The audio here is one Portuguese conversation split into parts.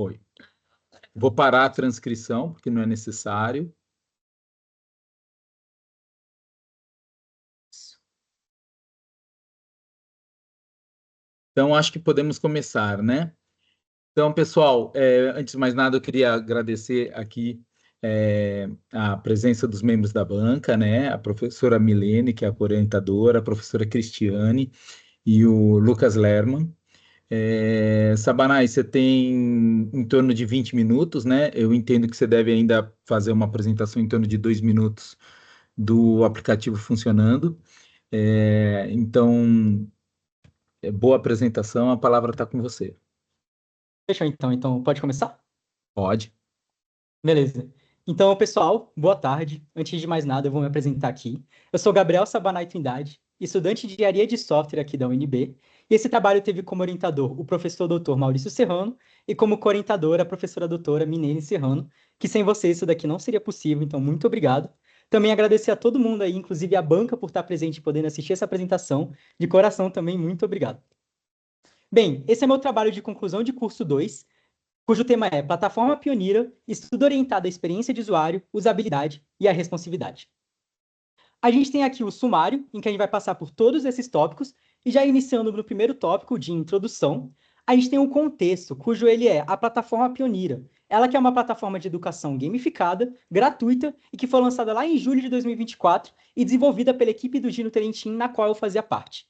Oi. Vou parar a transcrição, porque não é necessário. Então, acho que podemos começar, né? Então, pessoal, antes de mais nada, eu queria agradecer aqui a presença dos membros da banca, né? A professora Milene, que é a orientadora, a professora Cristiane e o Lucas Lerman. Sabanai, você tem em torno de 20 minutos, né? Eu entendo que você deve ainda fazer uma apresentação em torno de 2 minutos do aplicativo funcionando. Então, boa apresentação, a palavra está com você. Fechou, então. Então, pode começar? Pode. Beleza. Então, pessoal, boa tarde. Antes de mais nada, eu vou me apresentar aqui. Eu sou Gabriel Sabanai Trindade, estudante de engenharia de software aqui da UNB, e esse trabalho teve como orientador o professor Dr. Maurício Serrano e como co-orientadora a professora doutora Minene Serrano, que sem vocês isso daqui não seria possível, então muito obrigado. Também agradecer a todo mundo aí, inclusive a banca, por estar presente e podendo assistir essa apresentação. De coração também, muito obrigado. Bem, esse é meu trabalho de conclusão de curso 2, cujo tema é Plataforma Pioneira, estudo orientado à experiência de usuário, usabilidade e à responsividade. A gente tem aqui o sumário, em que a gente vai passar por todos esses tópicos, e já iniciando no primeiro tópico de introdução, a gente tem um contexto, cujo ele é a Plataforma Pioneira. Ela que é uma plataforma de educação gamificada, gratuita, e que foi lançada lá em julho de 2024 e desenvolvida pela equipe do Gino Terentin, na qual eu fazia parte.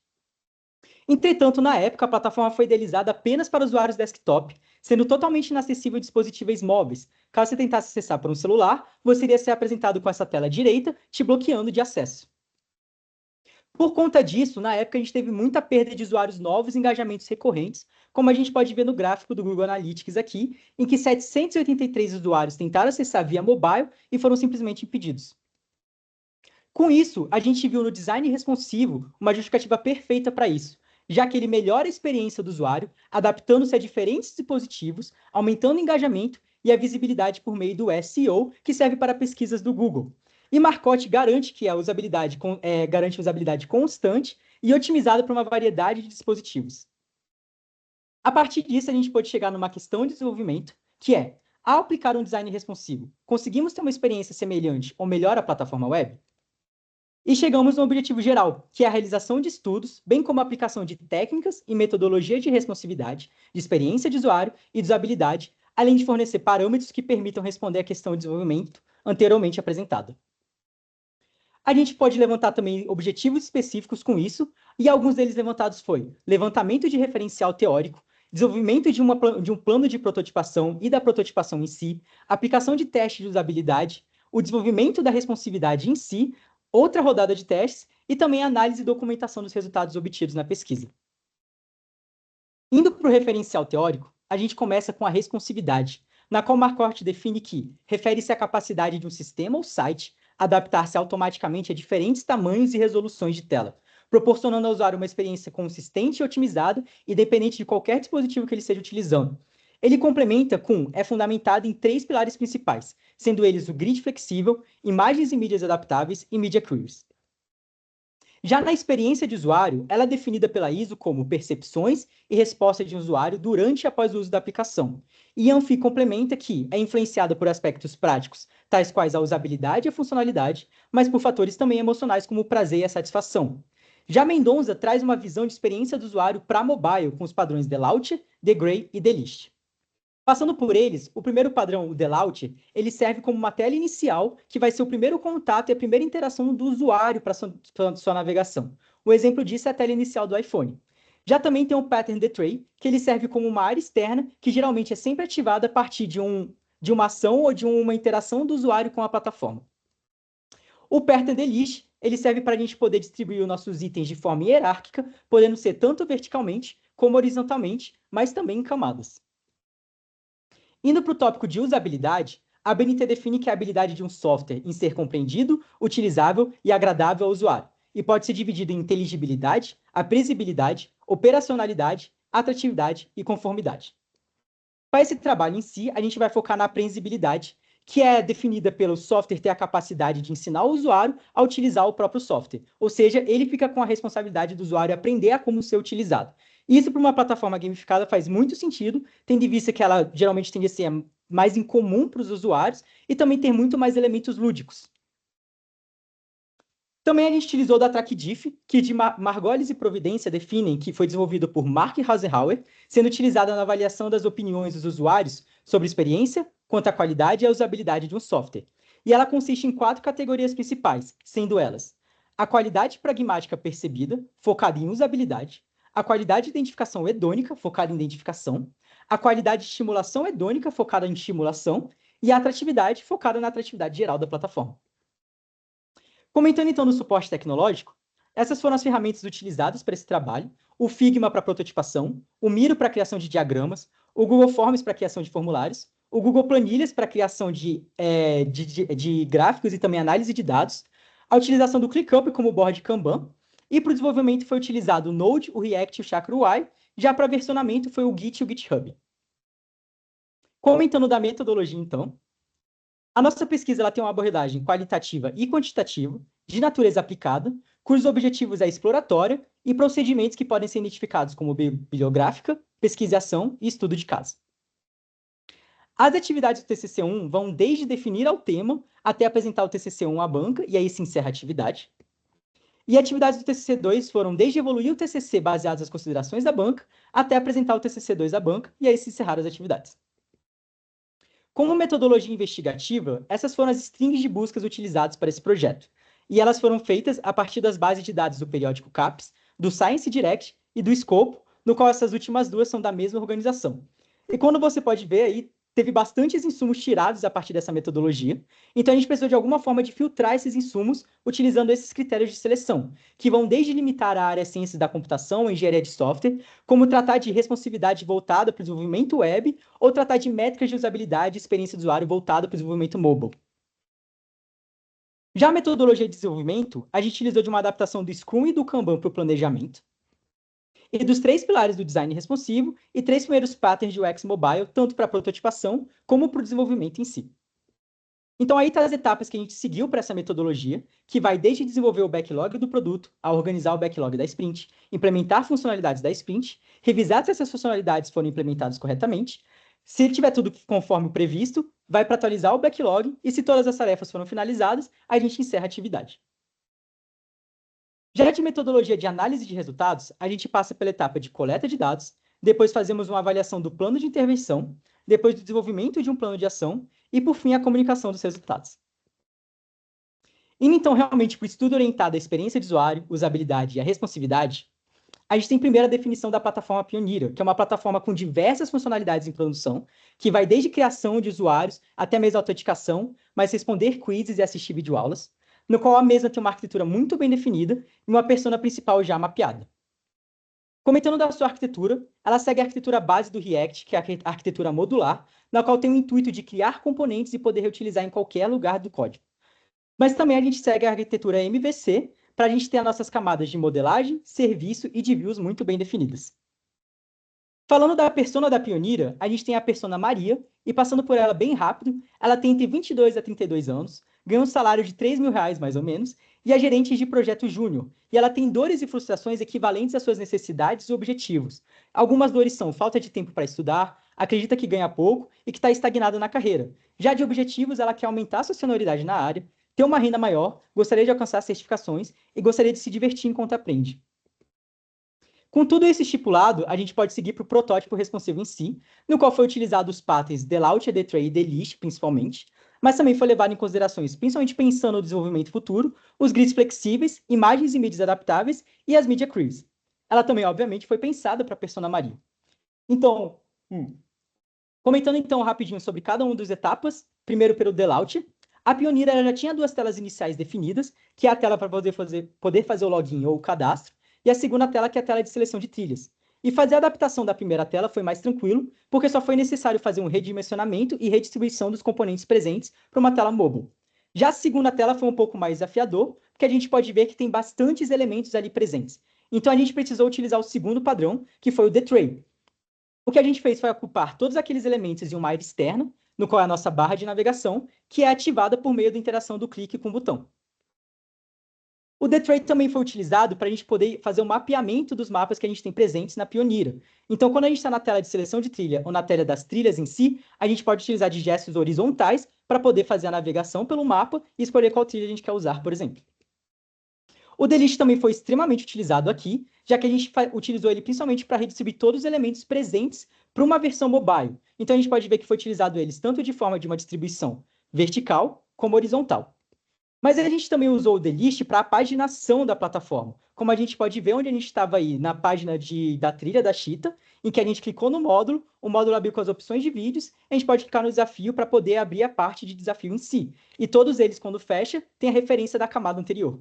Entretanto, na época, a plataforma foi idealizada apenas para usuários desktop, sendo totalmente inacessível em dispositivos móveis. Caso você tentasse acessar por um celular, você iria ser apresentado com essa tela direita, te bloqueando de acesso. Por conta disso, na época, a gente teve muita perda de usuários novos e engajamentos recorrentes, como a gente pode ver no gráfico do Google Analytics aqui, em que 783 usuários tentaram acessar via mobile e foram simplesmente impedidos. Com isso, a gente viu no design responsivo uma justificativa perfeita para isso, já que ele melhora a experiência do usuário, adaptando-se a diferentes dispositivos, aumentando o engajamento e a visibilidade por meio do SEO, que serve para pesquisas do Google. E Marcotte garante que garante usabilidade constante e otimizada para uma variedade de dispositivos. A partir disso, a gente pode chegar numa questão de desenvolvimento, que é, ao aplicar um design responsivo, conseguimos ter uma experiência semelhante ou melhor à plataforma web? E chegamos no objetivo geral, que é a realização de estudos, bem como a aplicação de técnicas e metodologia de responsividade, de experiência de usuário e de usabilidade, além de fornecer parâmetros que permitam responder à questão de desenvolvimento anteriormente apresentada. A gente pode levantar também objetivos específicos com isso, e alguns deles levantados foi levantamento de referencial teórico, desenvolvimento de um plano de prototipação e da prototipação em si, aplicação de testes de usabilidade, o desenvolvimento da responsividade em si, outra rodada de testes e também análise e documentação dos resultados obtidos na pesquisa. Indo para o referencial teórico, a gente começa com a responsividade, na qual Marquardt define que refere-se à capacidade de um sistema ou site adaptar-se automaticamente a diferentes tamanhos e resoluções de tela, proporcionando ao usuário uma experiência consistente e otimizada, independente de qualquer dispositivo que ele esteja utilizando. Ele complementa com, é fundamentado em 3 pilares principais, sendo eles o grid flexível, imagens e mídias adaptáveis e media queries. Já na experiência de usuário, ela é definida pela ISO como percepções e respostas de um usuário durante e após o uso da aplicação. E a Anfi complementa que é influenciada por aspectos práticos, tais quais a usabilidade e a funcionalidade, mas por fatores também emocionais como o prazer e a satisfação. Já Mendonça traz uma visão de experiência do usuário para mobile, com os padrões The Launcher, The Gray e The List. Passando por eles, o primeiro padrão, o The Launcher, ele serve como uma tela inicial, que vai ser o primeiro contato e a primeira interação do usuário para sua navegação. O exemplo disso é a tela inicial do iPhone. Já também tem o Pattern The Tray, que ele serve como uma área externa, que geralmente é sempre ativada a partir de uma ação ou de uma interação do usuário com a plataforma. O Pattern The List, ele serve para a gente poder distribuir os nossos itens de forma hierárquica, podendo ser tanto verticalmente como horizontalmente, mas também em camadas. Indo para o tópico de usabilidade, a BNT define que é a habilidade de um software em ser compreendido, utilizável e agradável ao usuário, e pode ser dividido em inteligibilidade, apreciabilidade, operacionalidade, atratividade e conformidade. Para esse trabalho em si, a gente vai focar na apreensibilidade, que é definida pelo software ter a capacidade de ensinar o usuário a utilizar o próprio software, ou seja, ele fica com a responsabilidade do usuário aprender a como ser utilizado. Isso para uma plataforma gamificada faz muito sentido, tendo em vista que ela geralmente tende a ser mais incomum para os usuários e também ter muito mais elementos lúdicos. Também a gente utilizou o da TrackDiff, que de Margolis e Providência definem que foi desenvolvido por Mark Hasenhauer, sendo utilizada na avaliação das opiniões dos usuários sobre experiência, quanto à qualidade e a usabilidade de um software. E ela consiste em 4 categorias principais, sendo elas a qualidade pragmática percebida, focada em usabilidade, a qualidade de identificação hedônica, focada em identificação, a qualidade de estimulação hedônica, focada em estimulação, e a atratividade, focada na atratividade geral da plataforma. Comentando então no suporte tecnológico, essas foram as ferramentas utilizadas para esse trabalho: o Figma para prototipação, o Miro para criação de diagramas, o Google Forms para criação de formulários, o Google Planilhas para criação de gráficos e também análise de dados, a utilização do ClickUp como board Kanban, e para o desenvolvimento foi utilizado o Node, o React e o Chakra UI, já para versionamento foi o Git e o GitHub. Comentando da metodologia, então, a nossa pesquisa ela tem uma abordagem qualitativa e quantitativa, de natureza aplicada, cujos objetivos é exploratória e procedimentos que podem ser identificados como bibliográfica, pesquisação e estudo de caso. As atividades do TCC1 vão desde definir o tema até apresentar o TCC1 à banca, e aí se encerra a atividade. E atividades do TCC2 foram desde evoluir o TCC baseados nas considerações da banca, até apresentar o TCC2 à banca, e aí se encerrar as atividades. Como metodologia investigativa, essas foram as strings de buscas utilizadas para esse projeto, e elas foram feitas a partir das bases de dados do periódico CAPES, do Science Direct e do Scopus, no qual essas últimas duas são da mesma organização. E quando você pode ver aí, teve bastantes insumos tirados a partir dessa metodologia, então a gente precisou de alguma forma de filtrar esses insumos utilizando esses critérios de seleção, que vão desde limitar a área ciências da computação, engenharia de software, como tratar de responsividade voltada para o desenvolvimento web, ou tratar de métricas de usabilidade e experiência do usuário voltada para o desenvolvimento mobile. Já a metodologia de desenvolvimento, a gente utilizou de uma adaptação do Scrum e do Kanban para o planejamento, e dos 3 pilares do design responsivo e 3 primeiros patterns de UX mobile, tanto para a prototipação como para o desenvolvimento em si. Então aí tá as etapas que a gente seguiu para essa metodologia, que vai desde desenvolver o backlog do produto, a organizar o backlog da sprint, implementar funcionalidades da sprint, revisar se essas funcionalidades foram implementadas corretamente. Se tiver tudo conforme o previsto, vai para atualizar o backlog, e se todas as tarefas foram finalizadas, a gente encerra a atividade. Já de metodologia de análise de resultados, a gente passa pela etapa de coleta de dados, depois fazemos uma avaliação do plano de intervenção, depois do desenvolvimento de um plano de ação e, por fim, a comunicação dos resultados. Indo, então, realmente para o estudo orientado à experiência de usuário, usabilidade e à responsividade, a gente tem primeiro a definição da plataforma Pioneer, que é uma plataforma com diversas funcionalidades em produção, que vai desde criação de usuários até mesmo autenticação, mas responder quizzes e assistir videoaulas, no qual a mesma tem uma arquitetura muito bem definida e uma persona principal já mapeada. Comentando da sua arquitetura, ela segue a arquitetura base do React, que é a arquitetura modular, na qual tem o intuito de criar componentes e poder reutilizar em qualquer lugar do código. Mas também a gente segue a arquitetura MVC, para a gente ter as nossas camadas de modelagem, serviço e de views muito bem definidas. Falando da persona da Pioneer, a gente tem a persona Maria, e passando por ela bem rápido, ela tem entre 22 a 32 anos, ganha um salário de R$ 3.000 mais ou menos, e é gerente de projeto júnior, e ela tem dores e frustrações equivalentes às suas necessidades e objetivos. Algumas dores são falta de tempo para estudar, acredita que ganha pouco e que está estagnada na carreira. Já de objetivos, ela quer aumentar sua senioridade na área, ter uma renda maior, gostaria de alcançar certificações e gostaria de se divertir enquanto aprende. Com tudo isso estipulado, a gente pode seguir para o protótipo responsivo em si, no qual foi utilizado os patterns Delaunch, Detray e Delist, principalmente, mas também foi levado em considerações, principalmente pensando no desenvolvimento futuro, os grids flexíveis, imagens e mídias adaptáveis e as media queries. Ela também, obviamente, foi pensada para a persona Maria. Então, comentando então rapidinho sobre cada uma das etapas, primeiro pelo Delaunch, a Pioneer já tinha 2 telas iniciais definidas, que é a tela para poder fazer o login ou o cadastro, e a segunda tela, que é a tela de seleção de trilhas. E fazer a adaptação da primeira tela foi mais tranquilo, porque só foi necessário fazer um redimensionamento e redistribuição dos componentes presentes para uma tela mobile. Já a segunda tela foi um pouco mais desafiador, porque a gente pode ver que tem bastantes elementos ali presentes. Então a gente precisou utilizar o segundo padrão, que foi o Detray. O que a gente fez foi ocupar todos aqueles elementos em uma área externa, no qual é a nossa barra de navegação, que é ativada por meio da interação do clique com o botão. O Detray também foi utilizado para a gente poder fazer o mapeamento dos mapas que a gente tem presentes na Pioneira. Então, quando a gente está na tela de seleção de trilha ou na tela das trilhas em si, a gente pode utilizar de gestos horizontais para poder fazer a navegação pelo mapa e escolher qual trilha a gente quer usar, por exemplo. O delete também foi extremamente utilizado aqui, já que a gente utilizou ele principalmente para redistribuir todos os elementos presentes para uma versão mobile. Então, a gente pode ver que foi utilizado eles tanto de forma de uma distribuição vertical como horizontal. Mas a gente também usou o delist para a paginação da plataforma. Como a gente pode ver onde a gente estava aí, na página da trilha da Cheetah, em que a gente clicou no módulo, o módulo abriu com as opções de vídeos, a gente pode clicar no desafio para poder abrir a parte de desafio em si. E todos eles, quando fecha, tem a referência da camada anterior.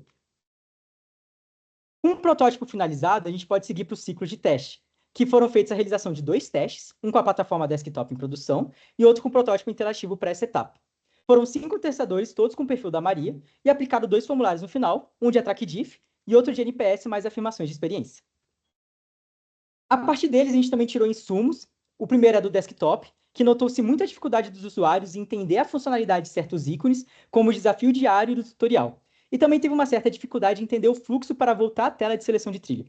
Com o protótipo finalizado, a gente pode seguir para o ciclo de teste, que foram feitos a realização de 2 testes, um com a plataforma desktop em produção e outro com o protótipo interativo para essa etapa. Foram 5 testadores, todos com o perfil da Maria, e aplicado 2 formulários no final, um de AtrackDiff e outro de NPS mais afirmações de experiência. A partir deles, a gente também tirou insumos. O primeiro é do desktop, que notou-se muita dificuldade dos usuários em entender a funcionalidade de certos ícones, como o desafio diário do tutorial. E também teve uma certa dificuldade em entender o fluxo para voltar à tela de seleção de trilha.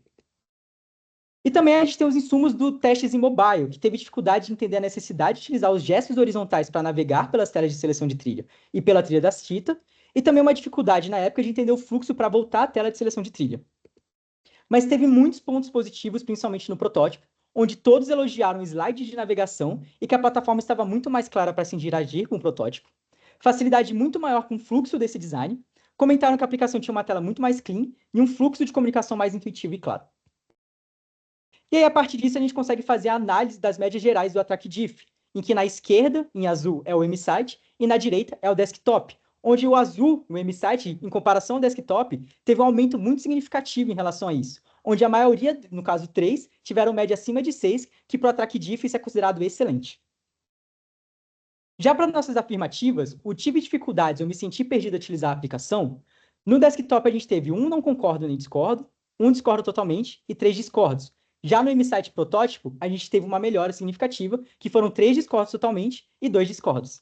E também a gente tem os insumos do testes em mobile, que teve dificuldade de entender a necessidade de utilizar os gestos horizontais para navegar pelas telas de seleção de trilha e pela trilha da Cheetah, e também uma dificuldade na época de entender o fluxo para voltar à tela de seleção de trilha. Mas teve muitos pontos positivos, principalmente no protótipo, onde todos elogiaram o slide de navegação e que a plataforma estava muito mais clara para se interagir com o protótipo, facilidade muito maior com o fluxo desse design, comentaram que a aplicação tinha uma tela muito mais clean e um fluxo de comunicação mais intuitivo e claro. E aí, a partir disso, a gente consegue fazer a análise das médias gerais do AtrackDiff, em que na esquerda, em azul, é o MSite, e na direita é o desktop, onde o azul, o MSite, em comparação ao desktop, teve um aumento muito significativo em relação a isso, onde a maioria, no caso 3, tiveram média acima de 6, que para o AtrackDiff isso é considerado excelente. Já para nossas afirmativas, o tive dificuldades, eu me senti perdido a utilizar a aplicação. No desktop a gente teve um não concordo nem discordo, um discordo totalmente e 3 discordos. Já no MSite protótipo, a gente teve uma melhora significativa, que foram 3 discordos totalmente e 2 discordos.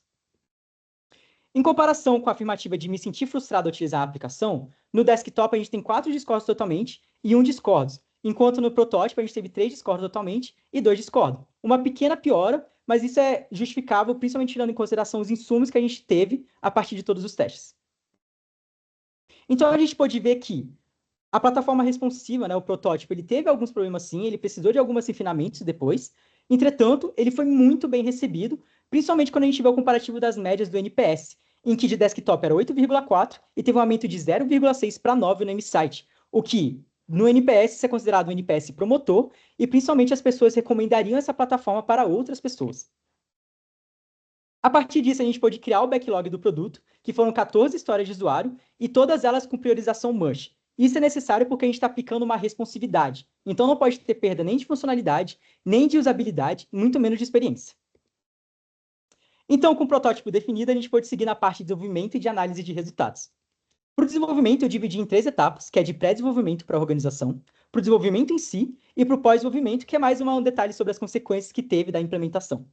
Em comparação com a afirmativa de me sentir frustrado ao utilizar a aplicação, no desktop a gente tem 4 discordos totalmente e 1 discordo, enquanto no protótipo a gente teve 3 discordos totalmente e 2 discordos. Uma pequena piora, mas isso é justificável, principalmente tirando em consideração os insumos que a gente teve a partir de todos os testes. Então a gente pode ver que a plataforma responsiva, né, o protótipo, ele teve alguns problemas sim, ele precisou de alguns refinamentos depois. Entretanto, ele foi muito bem recebido, principalmente quando a gente vê o comparativo das médias do NPS, em que de desktop era 8,4 e teve um aumento de 0,6 para 9 no MSite, o que no NPS isso é considerado um NPS promotor e principalmente as pessoas recomendariam essa plataforma para outras pessoas. A partir disso, a gente pôde criar o backlog do produto, que foram 14 histórias de usuário, e todas elas com priorização Mush. Isso é necessário porque a gente está aplicando uma responsividade. Então, não pode ter perda nem de funcionalidade, nem de usabilidade, muito menos de experiência. Então, com o protótipo definido, a gente pode seguir na parte de desenvolvimento e de análise de resultados. Para o desenvolvimento, eu dividi em 3 etapas, que é de pré-desenvolvimento para a organização, para o desenvolvimento em si e para o pós-desenvolvimento, que é mais um detalhe sobre as consequências que teve da implementação.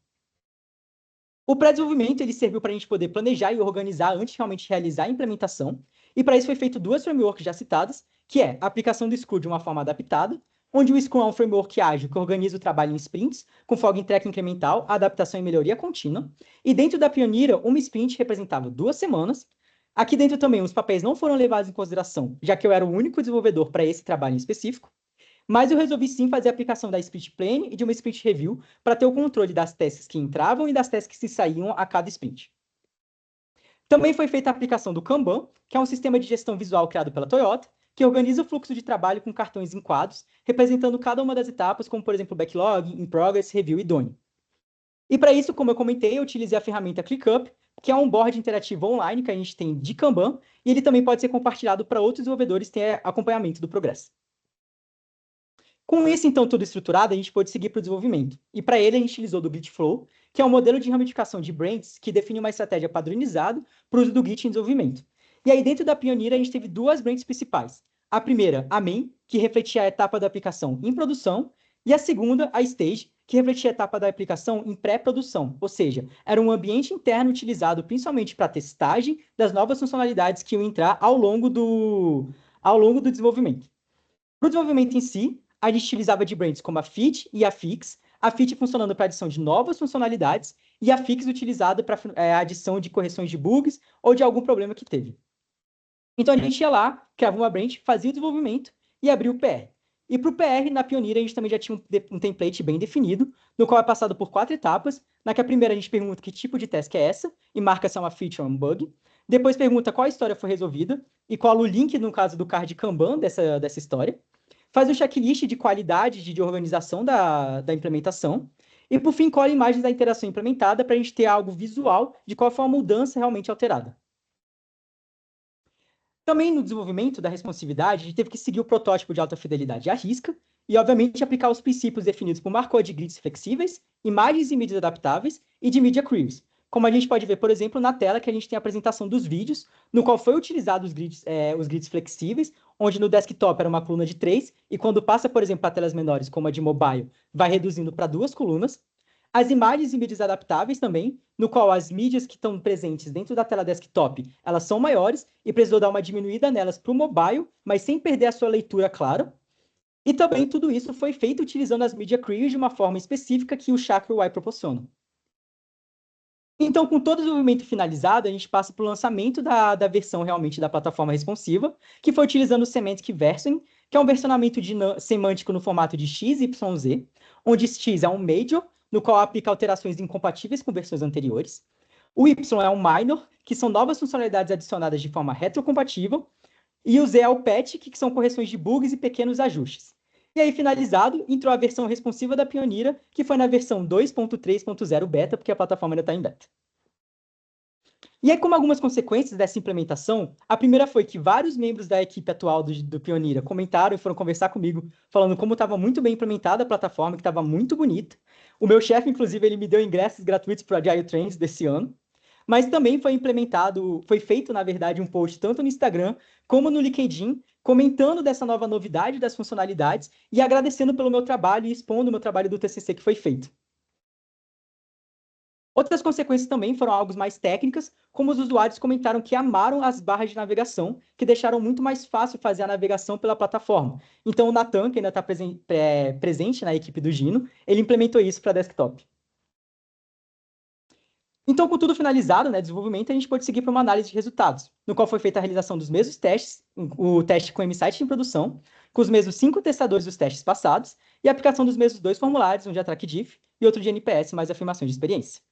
O pré-desenvolvimento ele serviu para a gente poder planejar e organizar antes de realmente realizar a implementação, e para isso foi feito 2 frameworks já citadas, que é a aplicação do Scrum de uma forma adaptada, onde o Scrum é um framework ágil que organiza o trabalho em sprints, com foco em track incremental, adaptação e melhoria contínua, e dentro da Pioneira, uma sprint representava 2 semanas. Aqui dentro também os papéis não foram levados em consideração, já que eu era o único desenvolvedor para esse trabalho em específico, mas eu resolvi sim fazer a aplicação da Sprint Plan e de uma Sprint Review para ter o controle das tasks que entravam e das tasks que saíam a cada sprint. Também foi feita a aplicação do Kanban, que é um sistema de gestão visual criado pela Toyota, que organiza o fluxo de trabalho com cartões em quadros, representando cada uma das etapas, como por exemplo Backlog, In Progress, Review e Done. E para isso, como eu comentei, eu utilizei a ferramenta ClickUp, que é um board interativo online que a gente tem de Kanban, e ele também pode ser compartilhado para outros desenvolvedores ter acompanhamento do progresso. Com isso, então, tudo estruturado, a gente pode seguir para o desenvolvimento. E para ele, a gente utilizou do Git Flow, que é um modelo de ramificação de branches que define uma estratégia padronizada para o uso do Git em desenvolvimento. E aí, dentro da Pioneer, a gente teve 2 branches principais. A primeira, a main, que refletia a etapa da aplicação em produção, e a segunda, a stage, que refletia a etapa da aplicação em pré-produção, ou seja, era um ambiente interno utilizado principalmente para testagem das novas funcionalidades que iam entrar ao longo ao longo do desenvolvimento. Para o desenvolvimento em si, a gente utilizava de brands como a Fit e a Fix, a Fit funcionando para adição de novas funcionalidades e a Fix utilizada para adição de correções de bugs ou de algum problema que teve. Então a gente ia lá, criava uma branch, fazia o desenvolvimento e abria o PR. E para o PR, na Pioneer, a gente também já tinha um template bem definido, no qual é passado por 4 etapas. Na que a primeira a gente pergunta que tipo de task é essa, e marca se é uma feature ou um bug. Depois pergunta qual história foi resolvida, e cola o link, no caso do card Kanban, dessa história. Faz um checklist de qualidade de organização da implementação. E, por fim, cola imagens da interação implementada para a gente ter algo visual de qual foi a mudança realmente alterada. Também no desenvolvimento da responsividade, a gente teve que seguir o protótipo de alta fidelidade à risca e, obviamente, aplicar os princípios definidos por Markov de grids flexíveis, imagens e mídias adaptáveis e de media queries. Como a gente pode ver, por exemplo, na tela que a gente tem a apresentação dos vídeos, no qual foi utilizado os grids flexíveis, onde no desktop era uma coluna de 3, e quando passa, por exemplo, para telas menores, como a de mobile, vai reduzindo para 2 colunas. As imagens e mídias adaptáveis também, no qual as mídias que estão presentes dentro da tela desktop, elas são maiores e precisou dar uma diminuída nelas para o mobile, mas sem perder a sua leitura, claro. E também tudo isso foi feito utilizando as media queries de uma forma específica que o Chakra UI proporciona. Então, com todo o desenvolvimento finalizado, a gente passa para o lançamento da versão realmente da plataforma responsiva, que foi utilizando o Semantic Versioning, que é um versionamento semântico no formato de X, Y, Z, onde X é um major, no qual aplica alterações incompatíveis com versões anteriores. O Y é um minor, que são novas funcionalidades adicionadas de forma retrocompatível. E o Z é o patch, que são correções de bugs e pequenos ajustes. E aí, finalizado, entrou a versão responsiva da Pioneer, que foi na versão 2.3.0 beta, porque a plataforma ainda está em beta. E aí, como algumas consequências dessa implementação, a primeira foi que vários membros da equipe atual do Pioneer comentaram e foram conversar comigo, falando como estava muito bem implementada a plataforma, que estava muito bonita. O meu chefe, inclusive, ele me deu ingressos gratuitos para o Agile Trends desse ano. Mas também foi feito, na verdade, um post tanto no Instagram como no LinkedIn, comentando dessa nova novidade das funcionalidades e agradecendo pelo meu trabalho e expondo o meu trabalho do TCC que foi feito. Outras consequências também foram algo mais técnicas, como os usuários comentaram que amaram as barras de navegação, que deixaram muito mais fácil fazer a navegação pela plataforma. Então, o Nathan, que ainda está presente na equipe do Gino, ele implementou isso para desktop. Então, com tudo finalizado, né, desenvolvimento, a gente pode seguir para uma análise de resultados, no qual foi feita a realização dos mesmos testes, o teste com M-Site em produção, com os mesmos 5 testadores dos testes passados, e a aplicação dos mesmos 2 formulários, um de Atrac Diff e outro de NPS, mais afirmações de experiência.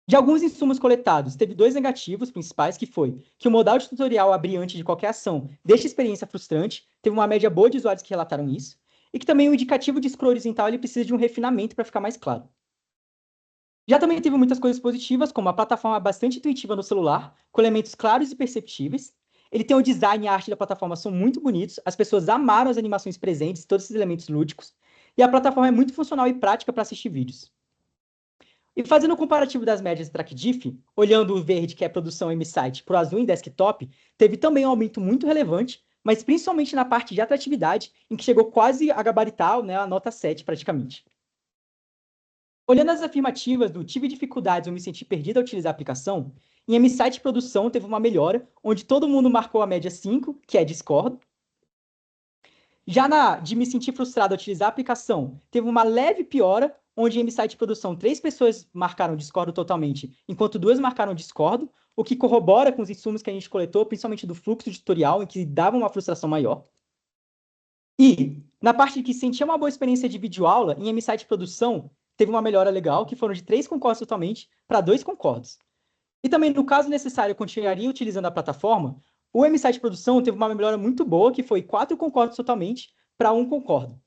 De alguns insumos coletados, teve 2 negativos principais, que foi que o modal de tutorial abrir antes de qualquer ação deixa a experiência frustrante, teve uma média boa de usuários que relataram isso, e que também o indicativo de scroll horizontal ele precisa de um refinamento para ficar mais claro. Já também teve muitas coisas positivas, como a plataforma bastante intuitiva no celular, com elementos claros e perceptíveis. Ele tem o design e a arte da plataforma são muito bonitos, as pessoas amaram as animações presentes, todos esses elementos lúdicos, e a plataforma é muito funcional e prática para assistir vídeos. E fazendo o comparativo das médias do TrackDiff, olhando o verde, que é produção M-Site, para o azul em desktop, teve também um aumento muito relevante, mas principalmente na parte de atratividade, em que chegou quase a gabaritar, né, a nota 7 praticamente. Olhando as afirmativas do tive dificuldades ou me senti perdido ao utilizar a aplicação, em M-Site produção teve uma melhora, onde todo mundo marcou a média 5, que é discordo. Já na de me sentir frustrado ao utilizar a aplicação, teve uma leve piora, onde em M-Site produção 3 pessoas marcaram discordo totalmente, enquanto 2 marcaram discordo, o que corrobora com os insumos que a gente coletou, principalmente do fluxo de tutorial, em que dava uma frustração maior. E, na parte que sentia uma boa experiência de videoaula, em M-Site produção, teve uma melhora legal, que foram de 3 concordos totalmente para 2 concordos. E também, no caso necessário, eu continuaria utilizando a plataforma, o M-Site produção teve uma melhora muito boa, que foi 4 concordos totalmente para 1 concordo.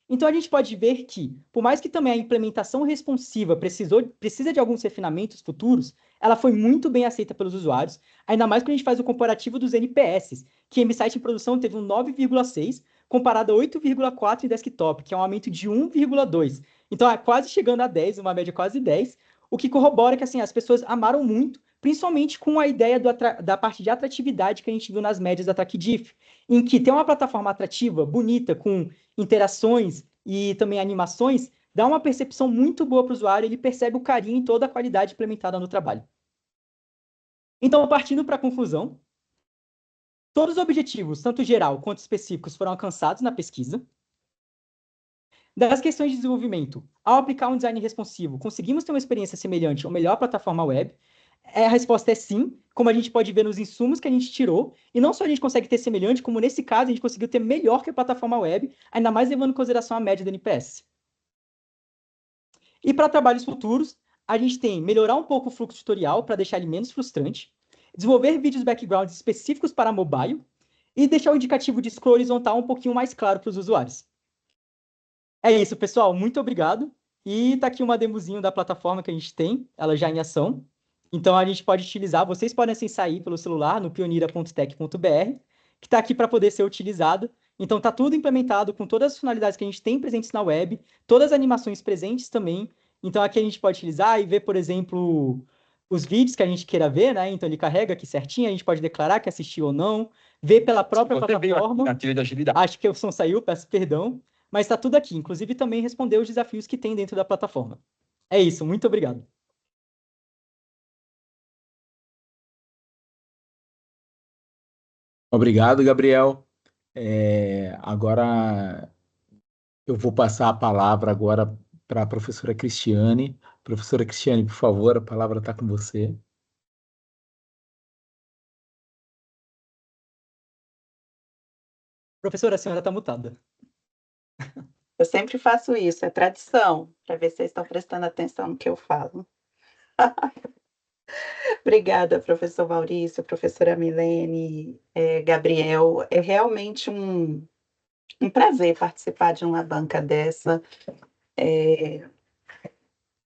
Então, a gente pode ver que, por mais que também a implementação responsiva precisa de alguns refinamentos futuros, ela foi muito bem aceita pelos usuários, ainda mais quando a gente faz o comparativo dos NPS, que M-Site em produção teve um 9,6, comparado a 8,4 em desktop, que é um aumento de 1,2. Então, é quase chegando a 10, uma média quase 10, o que corrobora que assim, as pessoas amaram muito, principalmente com a ideia da parte de atratividade que a gente viu nas médias da TrackDiff, em que tem uma plataforma atrativa, bonita, com interações e também animações, dá uma percepção muito boa para o usuário, ele percebe o carinho e toda a qualidade implementada no trabalho. Então, partindo para a conclusão, Todos os objetivos, tanto geral quanto específicos, foram alcançados na pesquisa. Das questões de desenvolvimento, ao aplicar um design responsivo, conseguimos ter uma experiência semelhante ou melhor à plataforma web? A resposta é sim, como a gente pode ver nos insumos que a gente tirou, e não só a gente consegue ter semelhante, como nesse caso a gente conseguiu ter melhor que a plataforma web, ainda mais levando em consideração a média do NPS. E para trabalhos futuros, a gente tem melhorar um pouco o fluxo tutorial para deixar ele menos frustrante, desenvolver vídeos backgrounds específicos para mobile e deixar o indicativo de scroll horizontal um pouquinho mais claro para os usuários. É isso, pessoal. Muito obrigado. E tá aqui uma demozinho da plataforma que a gente tem, ela já em ação. Então a gente pode utilizar, vocês podem acessar aí pelo celular no pionira.tech.br, que está aqui para poder ser utilizado. Então tá tudo implementado com todas as funcionalidades que a gente tem presentes na web, todas as animações presentes também. Então aqui a gente pode utilizar e ver, por exemplo, os vídeos que a gente queira ver, né? Então ele carrega aqui certinho, a gente pode declarar que assistiu ou não, ver pela própria plataforma. Acho que o som saiu, peço perdão. Mas está tudo aqui, inclusive também responder os desafios que tem dentro da plataforma. É isso, muito obrigado. Obrigado, Gabriel. Agora eu vou passar a palavra agora para a professora Cristiane. Professora Cristiane, por favor, a palavra está com você. Professora, a senhora está mutada. Eu sempre faço isso, é tradição, para ver se vocês estão prestando atenção no que eu falo. Obrigada, professor Maurício, professora Milene, Gabriel. É realmente um prazer participar de uma banca dessa.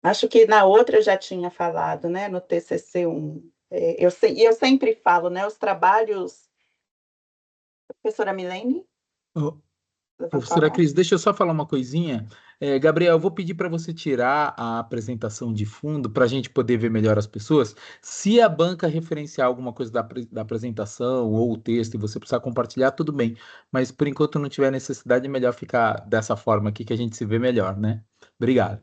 Acho que na outra eu já tinha falado, né, no TCC1. Eu sempre falo, né, os trabalhos... Professora Milene? Oh, professora Cris, deixa eu só falar uma coisinha. Gabriel, eu vou pedir para você tirar a apresentação de fundo para a gente poder ver melhor as pessoas. Se a banca referenciar alguma coisa da apresentação ou o texto e você precisar compartilhar, tudo bem. Mas por enquanto não tiver necessidade, é melhor ficar dessa forma aqui que a gente se vê melhor, né? Obrigado.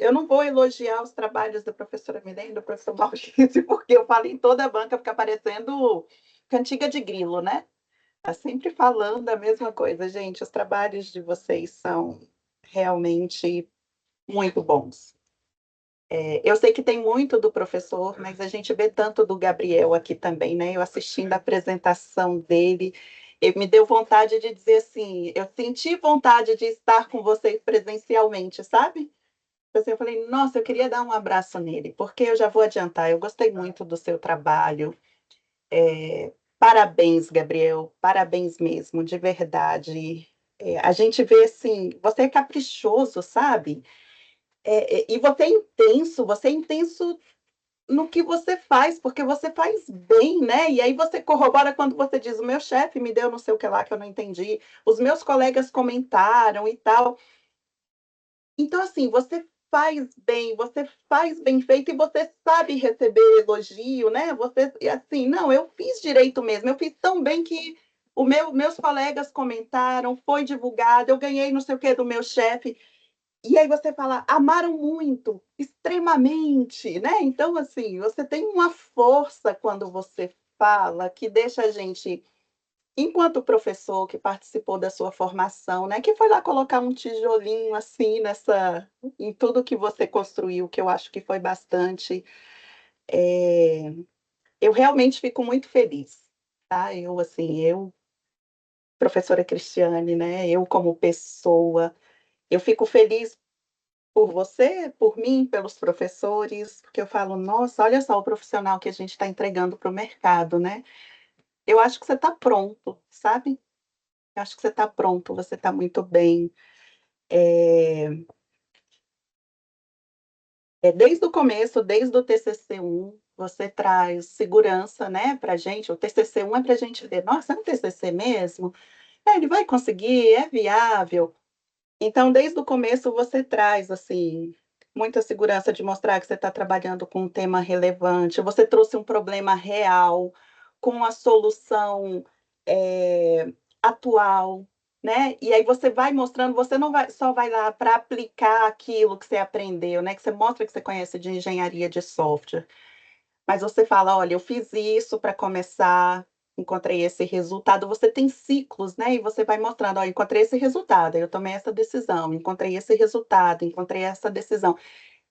Eu não vou elogiar os trabalhos da professora Milene e do professor Maurício, porque eu falo em toda a banca, fica parecendo cantiga de grilo, né? Está sempre falando a mesma coisa. Gente, os trabalhos de vocês são realmente muito bons. Eu sei que tem muito do professor, mas a gente vê tanto do Gabriel aqui também, né? Eu assistindo a apresentação dele, me deu vontade de dizer assim, eu senti vontade de estar com vocês presencialmente, sabe? Eu falei, nossa, eu queria dar um abraço nele, porque eu já vou adiantar, eu gostei muito do seu trabalho. Parabéns, Gabriel, parabéns mesmo, de verdade. A gente vê assim, você é caprichoso, sabe? E você é intenso no que você faz, porque você faz bem, né? E aí você corrobora quando você diz, o meu chefe me deu não sei o que lá que eu não entendi, os meus colegas comentaram e tal. Então, assim, você faz bem feito e você sabe receber elogio, né? Você, assim, não, eu fiz direito mesmo, eu fiz tão bem que meus colegas comentaram, foi divulgado, eu ganhei não sei o que do meu chefe. E aí você fala, amaram muito, extremamente, né? Então, assim, você tem uma força quando você fala que deixa a gente, enquanto professor que participou da sua formação, né, que foi lá colocar um tijolinho assim em tudo que você construiu, que eu acho que foi bastante, eu realmente fico muito feliz, tá? Professora Cristiane, né, eu como pessoa, eu fico feliz por você, por mim, pelos professores, porque eu falo, nossa, olha só o profissional que a gente está entregando para o mercado, né? Eu acho que você está pronto, sabe? Eu acho que você está pronto, você está muito bem. Desde o começo, desde o TCC1, você traz segurança, né, para a gente. O TCC1 é para a gente ver, nossa, é um TCC mesmo? Ele vai conseguir? É viável? Então, desde o começo, você traz, assim, muita segurança de mostrar que você está trabalhando com um tema relevante. Você trouxe um problema real, com a solução atual, né? E aí você vai mostrando, você não só vai lá para aplicar aquilo que você aprendeu, né? Que você mostra que você conhece de engenharia de software. mas você fala: "Olha, eu fiz isso para começar, encontrei esse resultado". Você tem ciclos, né, e você vai mostrando: "Ó, encontrei esse resultado, aí eu tomei essa decisão, encontrei esse resultado, encontrei essa decisão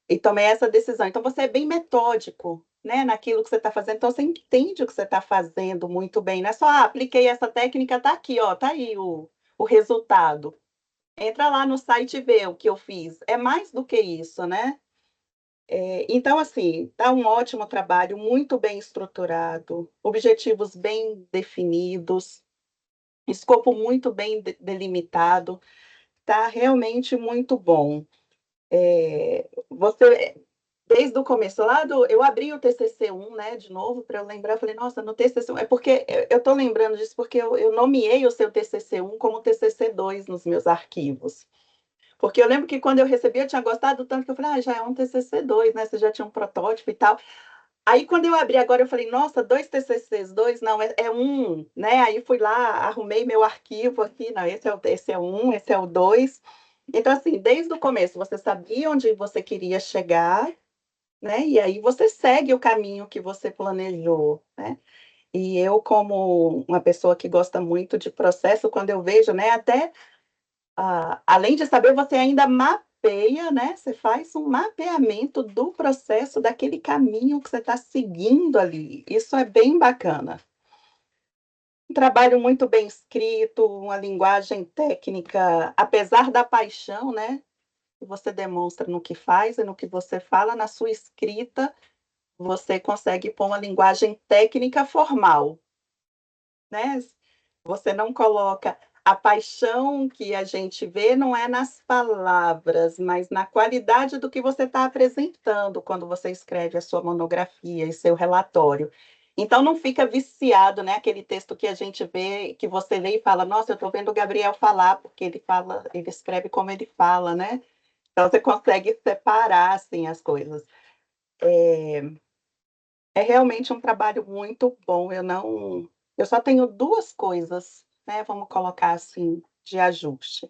e tomei essa decisão". Então você é bem metódico, né, naquilo que você está fazendo, então você entende o que você está fazendo muito bem, não é só: "Ah, apliquei essa técnica, tá aqui, ó, tá aí o resultado. Entra lá no site e vê o que eu fiz". É mais do que isso, né. Então, assim, tá um ótimo trabalho, muito bem estruturado, objetivos bem definidos, escopo muito bem delimitado, tá realmente muito bom. Você desde o começo lá do eu abri o TCC1, né, de novo para eu lembrar, eu falei: "Nossa, no TCC1", é porque eu tô lembrando disso, porque eu nomeei o seu TCC1 como TCC2 nos meus arquivos. Porque eu lembro que quando eu recebi, eu tinha gostado tanto que eu falei: "Ah, já é um TCC2, né, você já tinha um protótipo e tal". Aí quando eu abri agora eu falei: "Nossa, 2 TCCs, 2 não, é 1", né, aí fui lá, arrumei meu arquivo aqui, não, esse é o 1, esse é o 2. Então, assim, desde o começo você sabia onde você queria chegar, né, e aí você segue o caminho que você planejou, né. E eu como uma pessoa que gosta muito de processo, quando eu vejo, né, até além de saber, você ainda mapeia, né, você faz um mapeamento do processo, daquele caminho que você está seguindo ali, isso é bem bacana. Um trabalho muito bem escrito, uma linguagem técnica, apesar da paixão, né, que você demonstra no que faz e no que você fala, na sua escrita, você consegue pôr uma linguagem técnica formal, né. Você não coloca a paixão que a gente vê não é nas palavras, mas na qualidade do que você está apresentando quando você escreve a sua monografia e seu relatório. Então não fica viciado, né, aquele texto que a gente vê, que você lê e fala: "Nossa, eu estou vendo o Gabriel falar, porque ele escreve como ele fala", né. Então você consegue separar, assim, as coisas. É realmente um trabalho muito bom, eu só tenho 2 coisas, né, vamos colocar assim, de ajuste.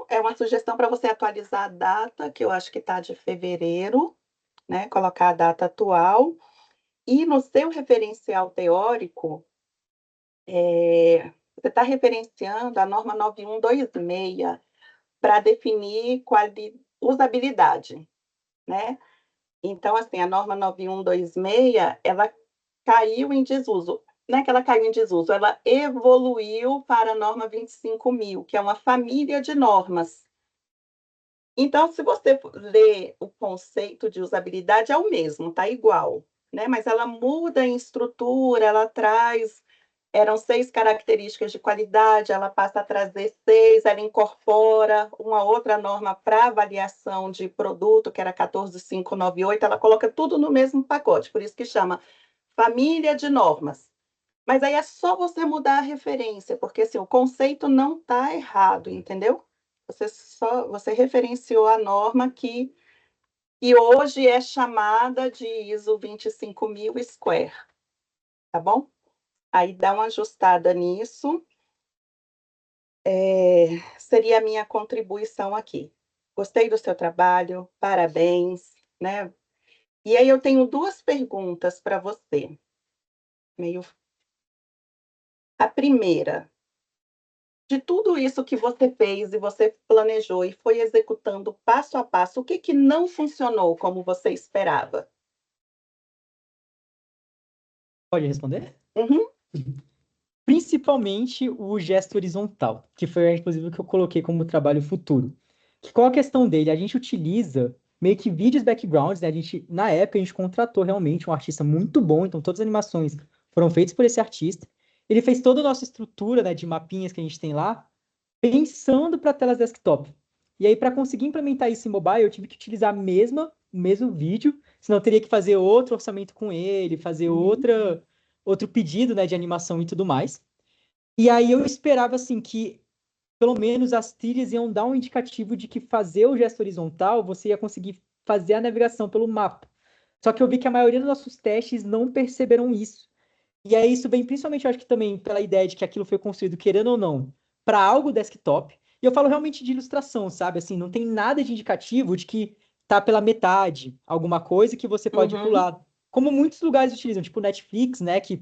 É uma sugestão para você atualizar a data, que eu acho que está de fevereiro, né, colocar a data atual, e no seu referencial teórico, você está referenciando a norma 9126 para definir usabilidade, né. Então, assim, a norma 9126, ela caiu em desuso. Não é que ela caiu em desuso, ela evoluiu para a norma 25.000, que é uma família de normas. Então, se você ler o conceito de usabilidade, é o mesmo, tá igual, né, mas ela muda em estrutura, ela traz eram 6 características de qualidade, ela passa a trazer 6, ela incorpora uma outra norma para avaliação de produto, que era 14.598, ela coloca tudo no mesmo pacote, por isso que chama família de normas. Mas aí é só você mudar a referência, porque, assim, o conceito não está errado, entendeu? Você referenciou a norma que hoje é chamada de ISO 25000 Square, tá bom? Aí dá uma ajustada nisso, seria a minha contribuição aqui. Gostei do seu trabalho, parabéns, né. E aí eu tenho 2 perguntas para você, meio a primeira, de tudo isso que você fez e você planejou e foi executando passo a passo, o que que não funcionou como você esperava? Pode responder? Uhum, Principalmente o gesto horizontal, que foi inclusive o que eu coloquei como trabalho futuro. Qual a questão dele? A gente utiliza meio que vídeos backgrounds, né? Na época, a gente contratou realmente um artista muito bom, então todas as animações foram feitas por esse artista. Ele fez toda a nossa estrutura, né, de mapinhas que a gente tem lá, pensando para telas desktop. E aí, para conseguir implementar isso em mobile, eu tive que utilizar o mesmo vídeo, senão eu teria que fazer outro orçamento com ele, fazer uhum, outro pedido, né, de animação e tudo mais. E aí eu esperava, assim, que pelo menos as trilhas iam dar um indicativo de que fazer o gesto horizontal, você ia conseguir fazer a navegação pelo mapa. Só que eu vi que a maioria dos nossos testes não perceberam isso. E aí isso vem principalmente, eu acho que também pela ideia de que aquilo foi construído, querendo ou não, para algo desktop. E eu falo realmente de ilustração, sabe? Assim, não tem nada de indicativo de que tá pela metade, alguma coisa que você pode uhum. pular como muitos lugares utilizam, tipo Netflix, né, que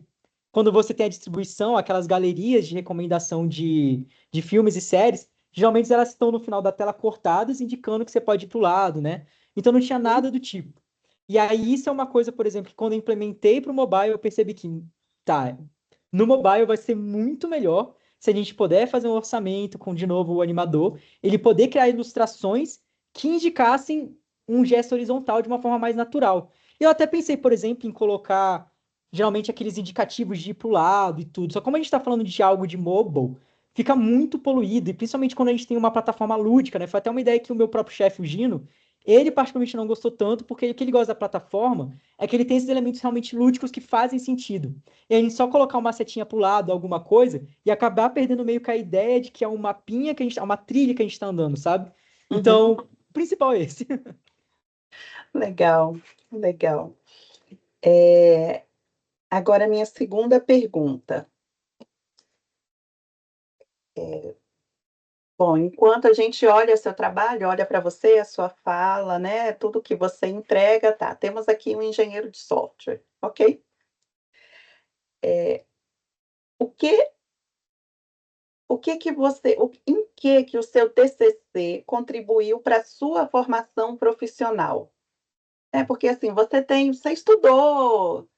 quando você tem a distribuição, aquelas galerias de recomendação de filmes e séries, geralmente elas estão no final da tela cortadas, indicando que você pode ir para o lado, né? Então não tinha nada do tipo. E aí isso é uma coisa, por exemplo, que quando eu implementei para o mobile, eu percebi que, tá, no mobile vai ser muito melhor se a gente puder fazer um orçamento com, de novo, o animador, ele poder criar ilustrações que indicassem um gesto horizontal de uma forma mais natural. Eu até pensei, por exemplo, em colocar geralmente aqueles indicativos de ir para o lado e tudo. Só como a gente está falando de algo de mobile, fica muito poluído, e principalmente quando a gente tem uma plataforma lúdica, né? Foi até uma ideia que o meu próprio chefe, o Gino, ele particularmente não gostou tanto, porque o que ele gosta da plataforma é que ele tem esses elementos realmente lúdicos que fazem sentido. E a gente só colocar uma setinha para o lado, alguma coisa, e acabar perdendo meio que a ideia de que é um mapinha que a gente, uma trilha que a gente está andando, sabe? Então, o principal é esse. Legal, legal. Agora, a minha segunda pergunta. Bom, enquanto a gente olha seu trabalho, olha para você, a sua fala, né, tudo que você entrega, tá, temos aqui um engenheiro de software, ok? O que em que o seu TCC contribuiu para a sua formação profissional? Porque, assim, você estudou,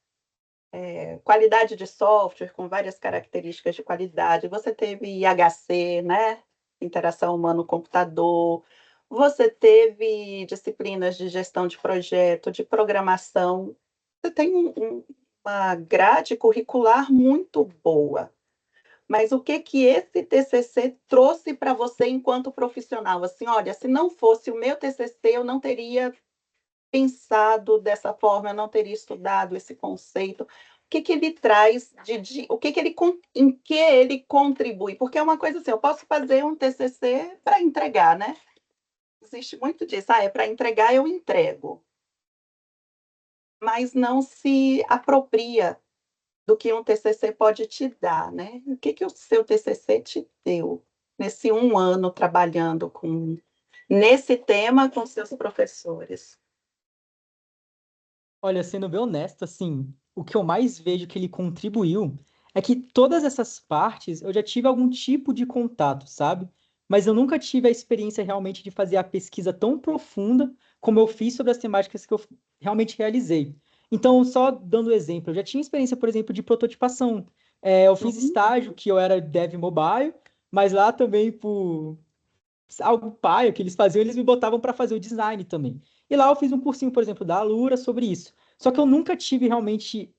qualidade de software com várias características de qualidade, você teve IHC, né, interação humano-computador, você teve disciplinas de gestão de projeto, de programação, você tem uma grade curricular muito boa. Mas o que que esse TCC trouxe para você enquanto profissional? Assim, olha, se não fosse o meu TCC, eu não teria pensado dessa forma, eu não teria estudado esse conceito. O que que ele traz o que que em que ele contribui? Porque é uma coisa assim, eu posso fazer um TCC para entregar, né? Existe muito disso, é para entregar, eu entrego. Mas não se apropria do que um TCC pode te dar, né? O que que o seu TCC te deu nesse 1 ano trabalhando nesse tema com seus professores? Olha, sendo bem honesto, assim, o que eu mais vejo que ele contribuiu é que todas essas partes eu já tive algum tipo de contato, sabe? Mas eu nunca tive a experiência realmente de fazer a pesquisa tão profunda como eu fiz sobre as temáticas que eu realmente realizei. Então, só dando exemplo, eu já tinha experiência, por exemplo, de prototipação. Eu fiz estágio que eu era dev mobile, mas lá também por algo paia que eles faziam, eles me botavam para fazer o design também. E lá eu fiz um cursinho, por exemplo, da Alura sobre isso. Só que eu nunca tive realmente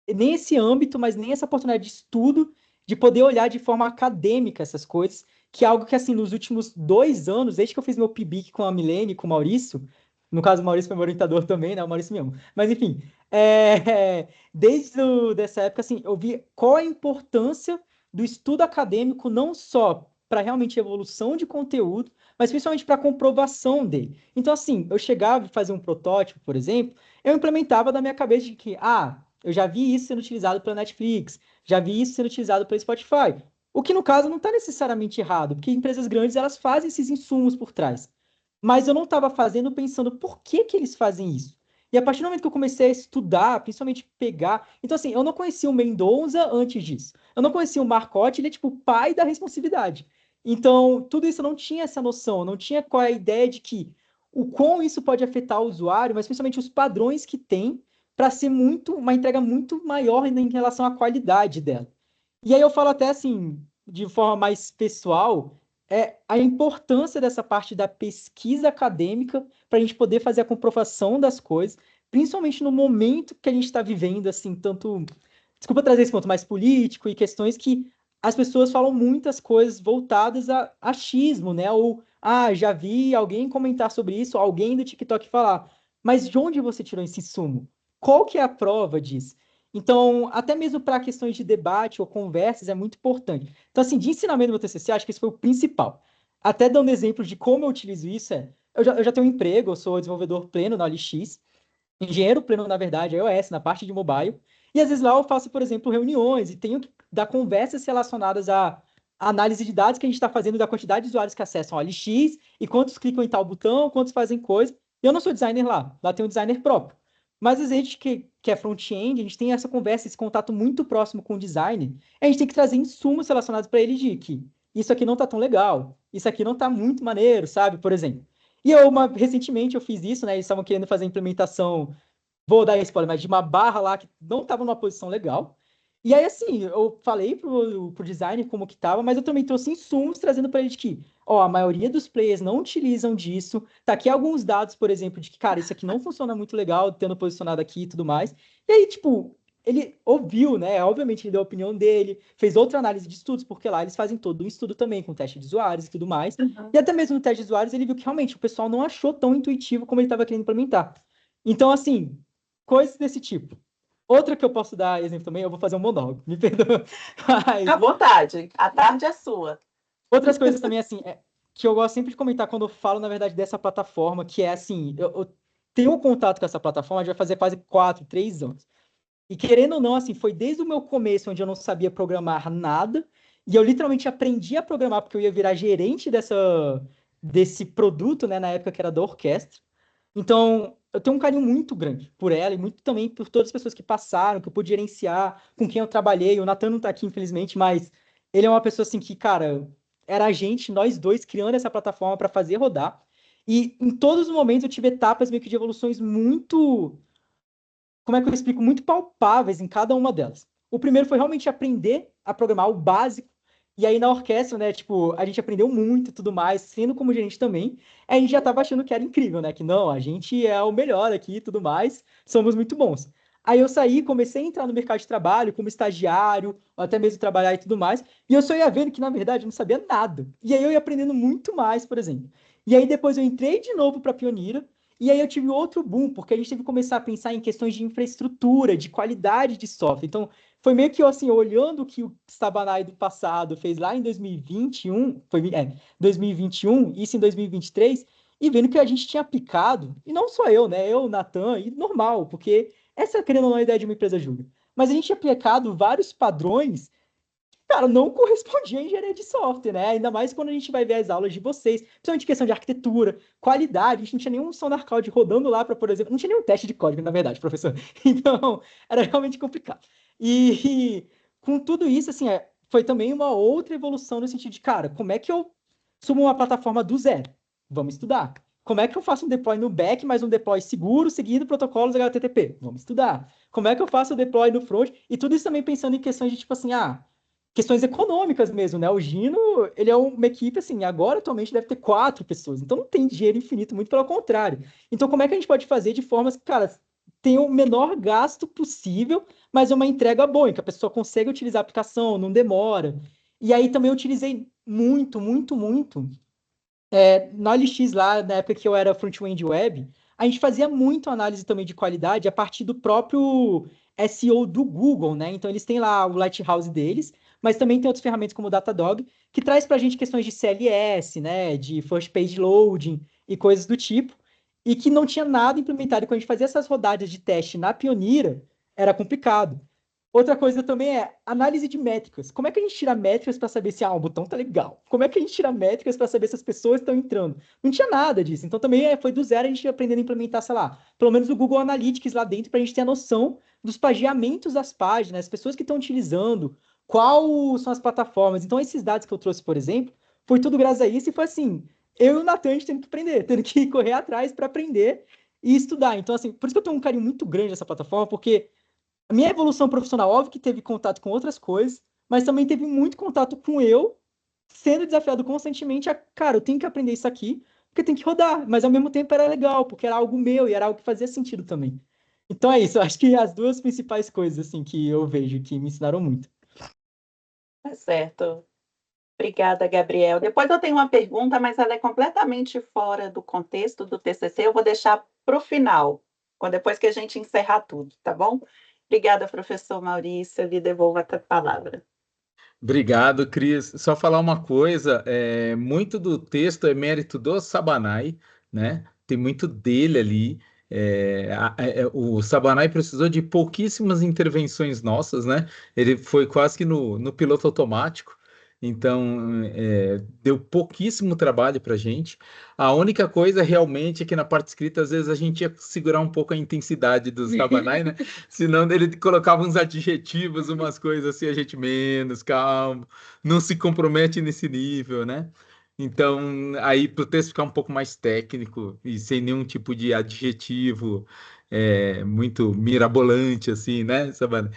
nem esse âmbito, mas nem essa oportunidade de estudo, de poder olhar de forma acadêmica essas coisas, que é algo que, assim, nos últimos 2 anos, desde que eu fiz meu PIBIC com a Milene e com o Maurício, no caso o Maurício foi meu orientador também, né, o Maurício mesmo, mas enfim, desde dessa época, assim, eu vi qual a importância do estudo acadêmico, não só para realmente evolução de conteúdo, mas principalmente para comprovação dele. Então, assim, eu chegava a fazer um protótipo, por exemplo, eu implementava da minha cabeça de que, eu já vi isso sendo utilizado pela Netflix, já vi isso sendo utilizado pela Spotify. O que, no caso, não está necessariamente errado, porque empresas grandes elas fazem esses insumos por trás. Mas eu não estava fazendo pensando por que que eles fazem isso. E a partir do momento que eu comecei a estudar, principalmente pegar. Então, assim, eu não conhecia o Mendonça antes disso. Eu não conhecia o Marcotte, ele é tipo o pai da responsividade. Então, tudo isso eu não tinha essa noção, eu não tinha qual é a ideia de que o quão isso pode afetar o usuário, mas principalmente os padrões que tem para ser uma entrega muito maior em relação à qualidade dela. E aí eu falo até assim, de forma mais pessoal, a importância dessa parte da pesquisa acadêmica para a gente poder fazer a comprovação das coisas, principalmente no momento que a gente está vivendo, assim, tanto. Desculpa trazer esse ponto mais político e questões que as pessoas falam muitas coisas voltadas a achismo, né? Ou, já vi alguém comentar sobre isso, alguém do TikTok falar. Mas de onde você tirou esse sumo? Qual que é a prova disso? Então, até mesmo para questões de debate ou conversas é muito importante. Então, assim, de ensinamento do TCC, acho que isso foi o principal. Até dando exemplo de como eu utilizo isso, eu já tenho um emprego, eu sou desenvolvedor pleno na OLX, engenheiro pleno, na verdade, iOS, na parte de mobile, e às vezes lá eu faço, por exemplo, reuniões e tenho que dar conversas relacionadas à análise de dados que a gente está fazendo da quantidade de usuários que acessam a OLX e quantos clicam em tal botão, quantos fazem coisa. Eu não sou designer lá tem um designer próprio. Mas às vezes a gente que é front-end, a gente tem essa conversa, esse contato muito próximo com o design, a gente tem que trazer insumos relacionados para ele de que isso aqui não tá tão legal, isso aqui não tá muito maneiro, sabe? Por exemplo. E recentemente eu fiz isso, né? Eles estavam querendo fazer a implementação, vou dar spoiler, mas de uma barra lá que não estava numa posição legal. E aí, assim, eu falei pro designer como que tava, mas eu também trouxe insumos trazendo para ele de que, ó, a maioria dos players não utilizam disso. Tá aqui alguns dados, por exemplo, de que, cara, isso aqui não funciona muito legal, tendo posicionado aqui e tudo mais. E aí, tipo, ele ouviu, né? Obviamente, ele deu a opinião dele, fez outra análise de estudos, porque lá eles fazem todo um estudo também, com teste de usuários e tudo mais. E até mesmo no teste de usuários, ele viu que realmente o pessoal não achou tão intuitivo como ele estava querendo implementar. Então, assim, coisas desse tipo. Outra que eu posso dar exemplo também, eu vou fazer um monólogo, me perdoa. Mas... À vontade, a tarde é sua. Outras coisas também, assim, que eu gosto sempre de comentar quando eu falo, na verdade, dessa plataforma, que é assim, eu tenho um contato com essa plataforma, já vai fazer quase 4, 3 anos. E querendo ou não, assim, foi desde o meu começo, onde eu não sabia programar nada, e eu literalmente aprendi a programar, porque eu ia virar gerente desse produto, né, na época que era da orquestra. Então, eu tenho um carinho muito grande por ela e muito também por todas as pessoas que passaram, que eu pude gerenciar, com quem eu trabalhei. O Nathan não tá aqui, infelizmente, mas ele é uma pessoa assim que, cara, era a gente, nós dois, criando essa plataforma para fazer rodar. E em todos os momentos eu tive etapas meio que de evoluções muito, como é que eu explico, muito palpáveis em cada uma delas. O primeiro foi realmente aprender a programar o básico. E aí na orquestra, né, tipo, a gente aprendeu muito e tudo mais, sendo como gerente também, a gente já tava achando que era incrível, né, que não, a gente é o melhor aqui e tudo mais, somos muito bons. Aí eu saí, comecei a entrar no mercado de trabalho como estagiário, ou até mesmo trabalhar e tudo mais, e eu só ia vendo que, na verdade, eu não sabia nada. E aí eu ia aprendendo muito mais, por exemplo. E aí depois eu entrei de novo para Pioneira, e aí eu tive outro boom, porque a gente teve que começar a pensar em questões de infraestrutura, de qualidade de software. Então, foi meio que assim, olhando o que o Sabanai do passado fez lá em 2021, 2021, isso em 2023, e vendo que a gente tinha aplicado, e não só eu, né? Eu, Natan, e normal, porque essa, querendo ou não, é a ideia de uma empresa júnior. Mas a gente tinha aplicado vários padrões, cara, não correspondia à engenharia de software, né? Ainda mais quando a gente vai ver as aulas de vocês, principalmente questão de arquitetura, qualidade, a gente não tinha nenhum Sonar Cloud rodando lá para, por exemplo, não tinha nenhum teste de código, na verdade, professor. Então, era realmente complicado. E com tudo isso, assim, foi também uma outra evolução no sentido de, cara, como é que eu subo uma plataforma do zero? Vamos estudar. Como é que eu faço um deploy no back, mas um deploy seguro, seguindo protocolos HTTP? Vamos estudar. Como é que eu faço o deploy no front? E tudo isso também pensando em questões de, tipo assim, questões econômicas mesmo, né? O Gino, ele é uma equipe, assim, agora atualmente deve ter 4 pessoas, então não tem dinheiro infinito, muito pelo contrário. Então, como é que a gente pode fazer de formas que, cara, tenha o menor gasto possível, mas uma entrega boa, em que a pessoa consegue utilizar a aplicação, não demora. E aí também eu utilizei muito, muito, muito. Na OLX lá, na época que eu era front-end web, a gente fazia muito análise também de qualidade a partir do próprio SEO do Google, né? Então eles têm lá o Lighthouse deles, mas também tem outras ferramentas como o Datadog, que traz para a gente questões de CLS, né? De First Page Loading e coisas do tipo, e que não tinha nada implementado. E quando a gente fazia essas rodadas de teste na Pioneira, era complicado. Outra coisa também é análise de métricas. Como é que a gente tira métricas para saber se o botão tá legal? Como é que a gente tira métricas para saber se as pessoas estão entrando? Não tinha nada disso. Então também foi do zero a gente aprendendo a implementar, sei lá, pelo menos o Google Analytics lá dentro para a gente ter a noção dos pageamentos das páginas, as pessoas que estão utilizando, quais são as plataformas. Então esses dados que eu trouxe, por exemplo, foi tudo graças a isso e foi assim, eu e o Natan tendo que aprender, tendo que correr atrás para aprender e estudar. Então assim, por isso que eu tenho um carinho muito grande nessa plataforma, porque a minha evolução profissional, óbvio que teve contato com outras coisas, mas também teve muito contato com eu, sendo desafiado constantemente a, cara, eu tenho que aprender isso aqui, porque tem que rodar, mas ao mesmo tempo era legal, porque era algo meu e era algo que fazia sentido também. Então é isso, eu acho que as duas principais coisas, assim, que eu vejo que me ensinaram muito. Tá certo. Obrigada, Gabriel. Depois eu tenho uma pergunta, mas ela é completamente fora do contexto do TCC, eu vou deixar para o final, depois que a gente encerrar tudo, tá bom? Obrigada, professor Maurício, eu lhe devolvo a palavra. Obrigado, Cris. Só falar uma coisa, muito do texto é mérito do Sabanai, né? Tem muito dele ali. O Sabanai precisou de pouquíssimas intervenções nossas, né? Ele foi quase que no piloto automático. Então, deu pouquíssimo trabalho para a gente. A única coisa realmente é que na parte escrita, às vezes, a gente ia segurar um pouco a intensidade do Sabanai, né? Senão ele colocava uns adjetivos, umas coisas assim, a gente menos, calmo, não se compromete nesse nível, né? Então, aí para o texto ficar um pouco mais técnico e sem nenhum tipo de adjetivo muito mirabolante, assim, né, Sabanai?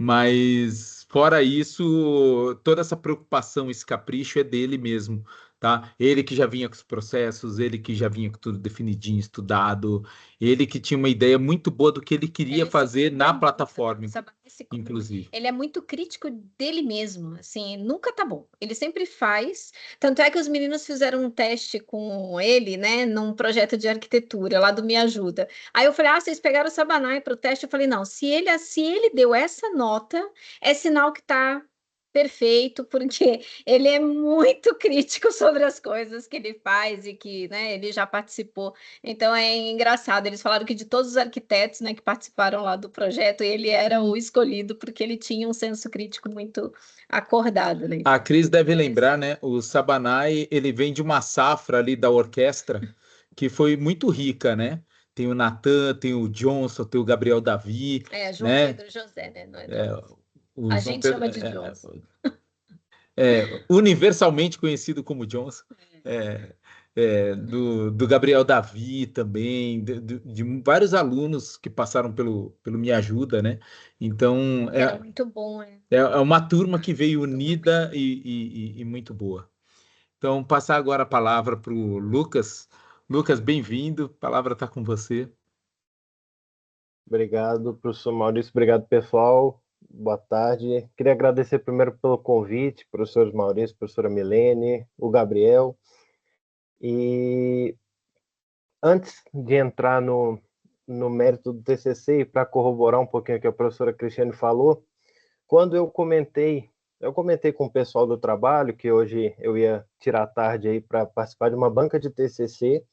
Mas fora isso, toda essa preocupação, esse capricho é dele mesmo, tá? Ele que já vinha com os processos, ele que já vinha com tudo definidinho, estudado, ele que tinha uma ideia muito boa do que ele queria Ele se fazer na cobra muito, plataforma, sabe? inclusive. Ele é muito crítico dele mesmo, assim, nunca tá bom. Ele sempre faz. Tanto é que os meninos fizeram um teste com ele, né, num projeto de arquitetura lá do Me Ajuda. Aí eu falei: ah, vocês pegaram o Sabanai para o teste? Eu falei: não, se ele deu essa nota, é sinal que tá perfeito, porque ele é muito crítico sobre as coisas que ele faz e que, né, ele já participou. Então é engraçado, eles falaram que de todos os arquitetos, né, que participaram lá do projeto, ele era o escolhido porque ele tinha um senso crítico muito acordado, né? A Cris deve Então, lembrar, né? O Sabanai, ele vem de uma safra ali da orquestra que foi muito rica, né? Tem o Natan, tem o Johnson, tem o Gabriel Davi, João né? Pedro José, né? Não é É, Johnson. o A João gente Pedro, chama de Johnson. universalmente conhecido como Johnson, do Gabriel Davi também, de vários alunos que passaram pelo Me Ajuda, né? Então, Era muito bom, é. é uma turma que veio unida e muito boa. Então, passar agora a palavra para o Lucas. Lucas, bem-vindo, a palavra está com você. Obrigado, professor Maurício. Obrigado, pessoal. Boa tarde. Queria agradecer primeiro pelo convite, professor Maurício, professora Milene, o Gabriel. E antes de entrar no mérito do TCC, e para corroborar um pouquinho o que a professora Cristiane falou, quando eu comentei com o pessoal do trabalho que hoje eu ia tirar a tarde aí para participar de uma banca de TCC,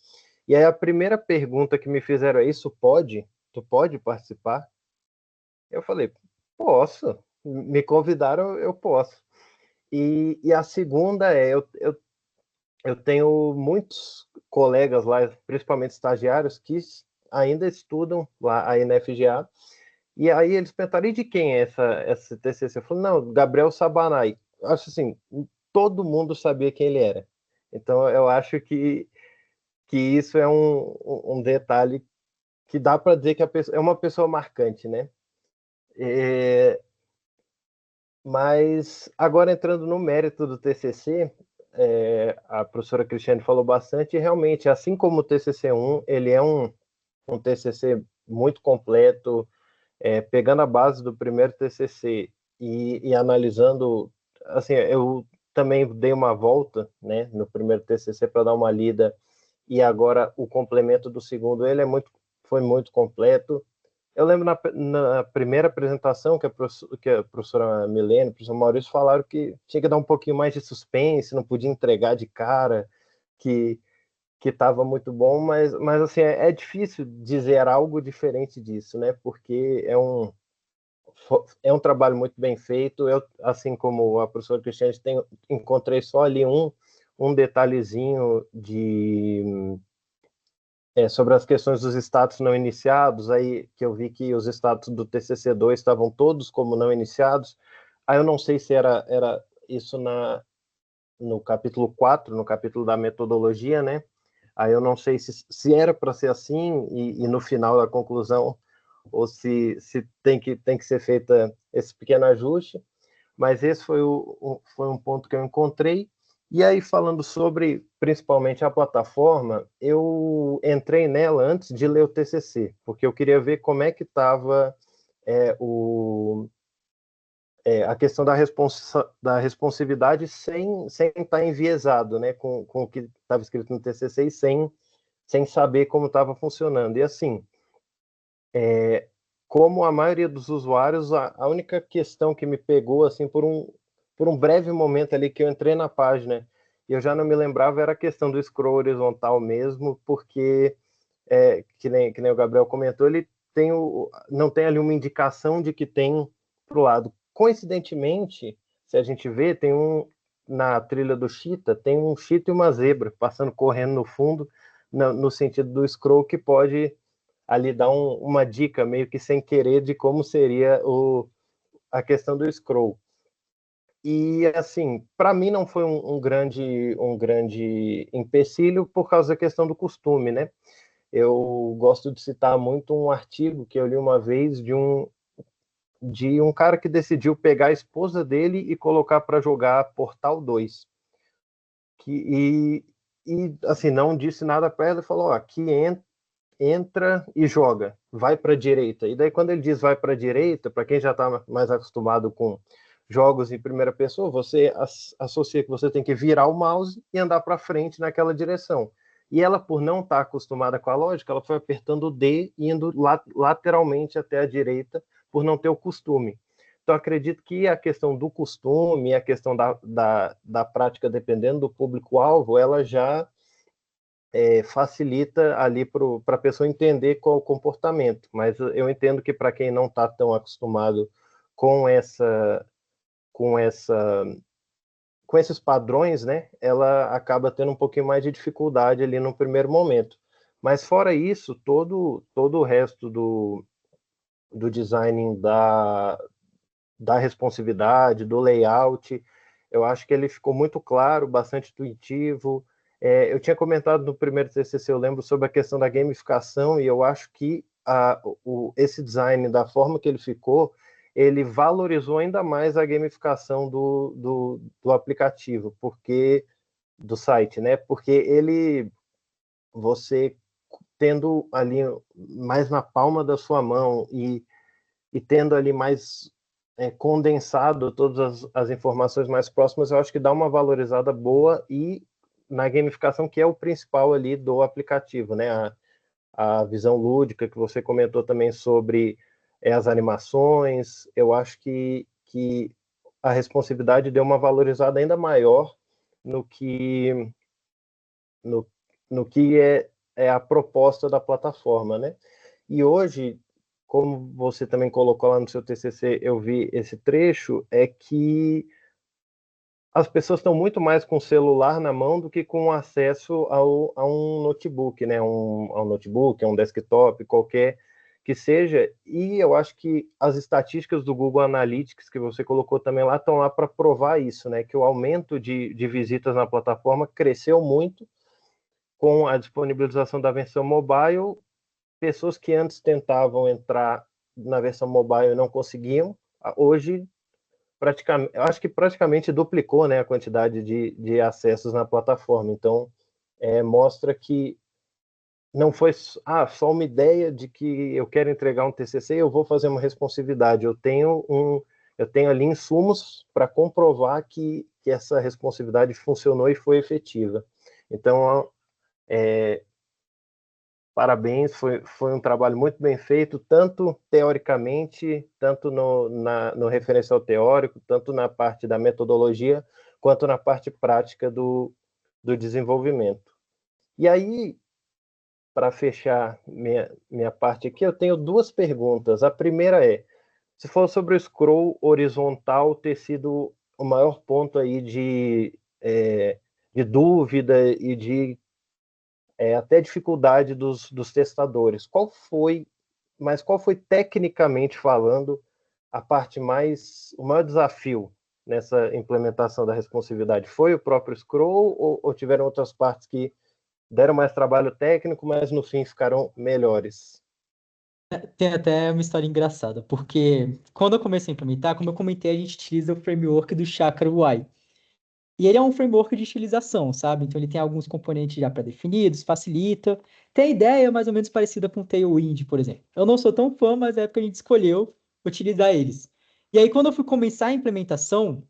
e aí a primeira pergunta que me fizeram é: isso pode? Tu pode participar? Eu falei: posso. Me convidaram, eu posso. E a segunda é: eu tenho muitos colegas lá, principalmente estagiários, que ainda estudam lá aí na FGA. E aí eles perguntaram: e de quem é essa TCC? Eu falei: não, Gabriel Sabanai. Acho assim, todo mundo sabia quem ele era. Então eu acho que isso é um detalhe que dá para dizer que a pessoa é uma pessoa marcante, né? Mas agora entrando no mérito do TCC, a professora Cristiane falou bastante, e realmente, assim como o TCC1, ele é um TCC muito completo, pegando a base do primeiro TCC e analisando, assim, eu também dei uma volta, né, no primeiro TCC para dar uma lida, e agora o complemento do segundo, foi muito completo. Eu lembro na primeira apresentação que a professora Milene, o professor Maurício falaram que tinha que dar um pouquinho mais de suspense, não podia entregar de cara, que estava muito bom, mas assim, é difícil dizer algo diferente disso, né? Porque é um trabalho muito bem feito. Eu, assim como a professora Cristiane, encontrei só ali um detalhezinho sobre as questões dos status não iniciados, aí que eu vi que os status do TCC2 estavam todos como não iniciados. Aí eu não sei se era isso no capítulo 4, no capítulo da metodologia, né? Aí eu não sei se era para ser assim e no final da conclusão, ou se tem que ser feita esse pequeno ajuste, mas esse foi um ponto que eu encontrei. E aí, falando sobre, principalmente, a plataforma, eu entrei nela antes de ler o TCC, porque eu queria ver como é que estava a questão da responsividade sem estar enviesado, né, com o que estava escrito no TCC e sem saber como estava funcionando. E assim, como a maioria dos usuários, a única questão que me pegou assim por um breve momento ali que eu entrei na página e eu já não me lembrava era a questão do scroll horizontal mesmo, porque que nem o Gabriel comentou, ele não tem ali uma indicação de que tem para o lado. Coincidentemente, se a gente vê, tem na trilha do Cheetah tem um cheetah e uma zebra passando correndo no fundo, no sentido do scroll, que pode ali dar uma dica meio que sem querer de como seria a questão do scroll. E assim, para mim não foi um grande empecilho por causa da questão do costume, né? Eu gosto de citar muito um artigo que eu li uma vez de um cara que decidiu pegar a esposa dele e colocar para jogar Portal 2. E assim, não disse nada para ela e falou: ó, aqui entra e joga, vai para a direita. E daí, quando ele diz vai para a direita, para quem já está mais acostumado com jogos em primeira pessoa, você associa que você tem que virar o mouse e andar para frente naquela direção. E ela, por não estar acostumada com a lógica, ela foi apertando o D e indo lateralmente até a direita, por não ter o costume. Então, acredito que a questão do costume, a questão da prática, dependendo do público-alvo, ela já facilita ali para a pessoa entender qual é o comportamento. Mas eu entendo que para quem não está tão acostumado com esses padrões, né, ela acaba tendo um pouquinho mais de dificuldade ali no primeiro momento. Mas fora isso, todo o resto do design da responsividade, do layout, eu acho que ele ficou muito claro, bastante intuitivo. Eu tinha comentado no primeiro TCC, eu lembro, sobre a questão da gamificação, e eu acho que esse design, da forma que ele ficou, ele valorizou ainda mais a gamificação do aplicativo, do site, né? Porque você tendo ali mais na palma da sua mão e tendo ali mais condensado todas as informações mais próximas, eu acho que dá uma valorizada boa e na gamificação, que é o principal ali do aplicativo, né? A visão lúdica que você comentou também sobre as animações, eu acho que a responsividade deu uma valorizada ainda maior no que é a proposta da plataforma, né? E hoje, como você também colocou lá no seu TCC, eu vi esse trecho, é que as pessoas estão muito mais com o celular na mão do que com acesso a um notebook, né? A um notebook, a um desktop, qualquer que seja. E eu acho que as estatísticas do Google Analytics que você colocou também lá estão lá para provar isso, né? Que o aumento de visitas na plataforma cresceu muito com a disponibilização da versão mobile. Pessoas que antes tentavam entrar na versão mobile e não conseguiam, hoje eu acho que praticamente duplicou, né, a quantidade de acessos na plataforma. Então, mostra que não foi só uma ideia de que eu quero entregar um TCC e eu vou fazer uma responsividade. Eu tenho ali insumos para comprovar que essa responsividade funcionou e foi efetiva. Então, parabéns, foi um trabalho muito bem feito, tanto teoricamente, tanto no referencial teórico, tanto na parte da metodologia, quanto na parte prática do desenvolvimento. E aí, para fechar minha parte aqui, eu tenho duas perguntas. A primeira se for sobre o scroll horizontal ter sido o maior ponto aí de dúvida e de até dificuldade dos testadores. Qual foi tecnicamente falando o maior desafio nessa implementação da responsividade? Foi o próprio scroll ou tiveram outras partes que deram mais trabalho técnico, mas no fim ficaram melhores? Tem até uma história engraçada, porque quando eu comecei a implementar, como eu comentei, a gente utiliza o framework do Chakra UI. E ele é um framework de utilização, sabe? Então ele tem alguns componentes já pré-definidos, facilita. Tem a ideia mais ou menos parecida com o Tailwind, por exemplo. Eu não sou tão fã, mas é porque a gente escolheu utilizar eles. E aí, quando eu fui começar a implementação,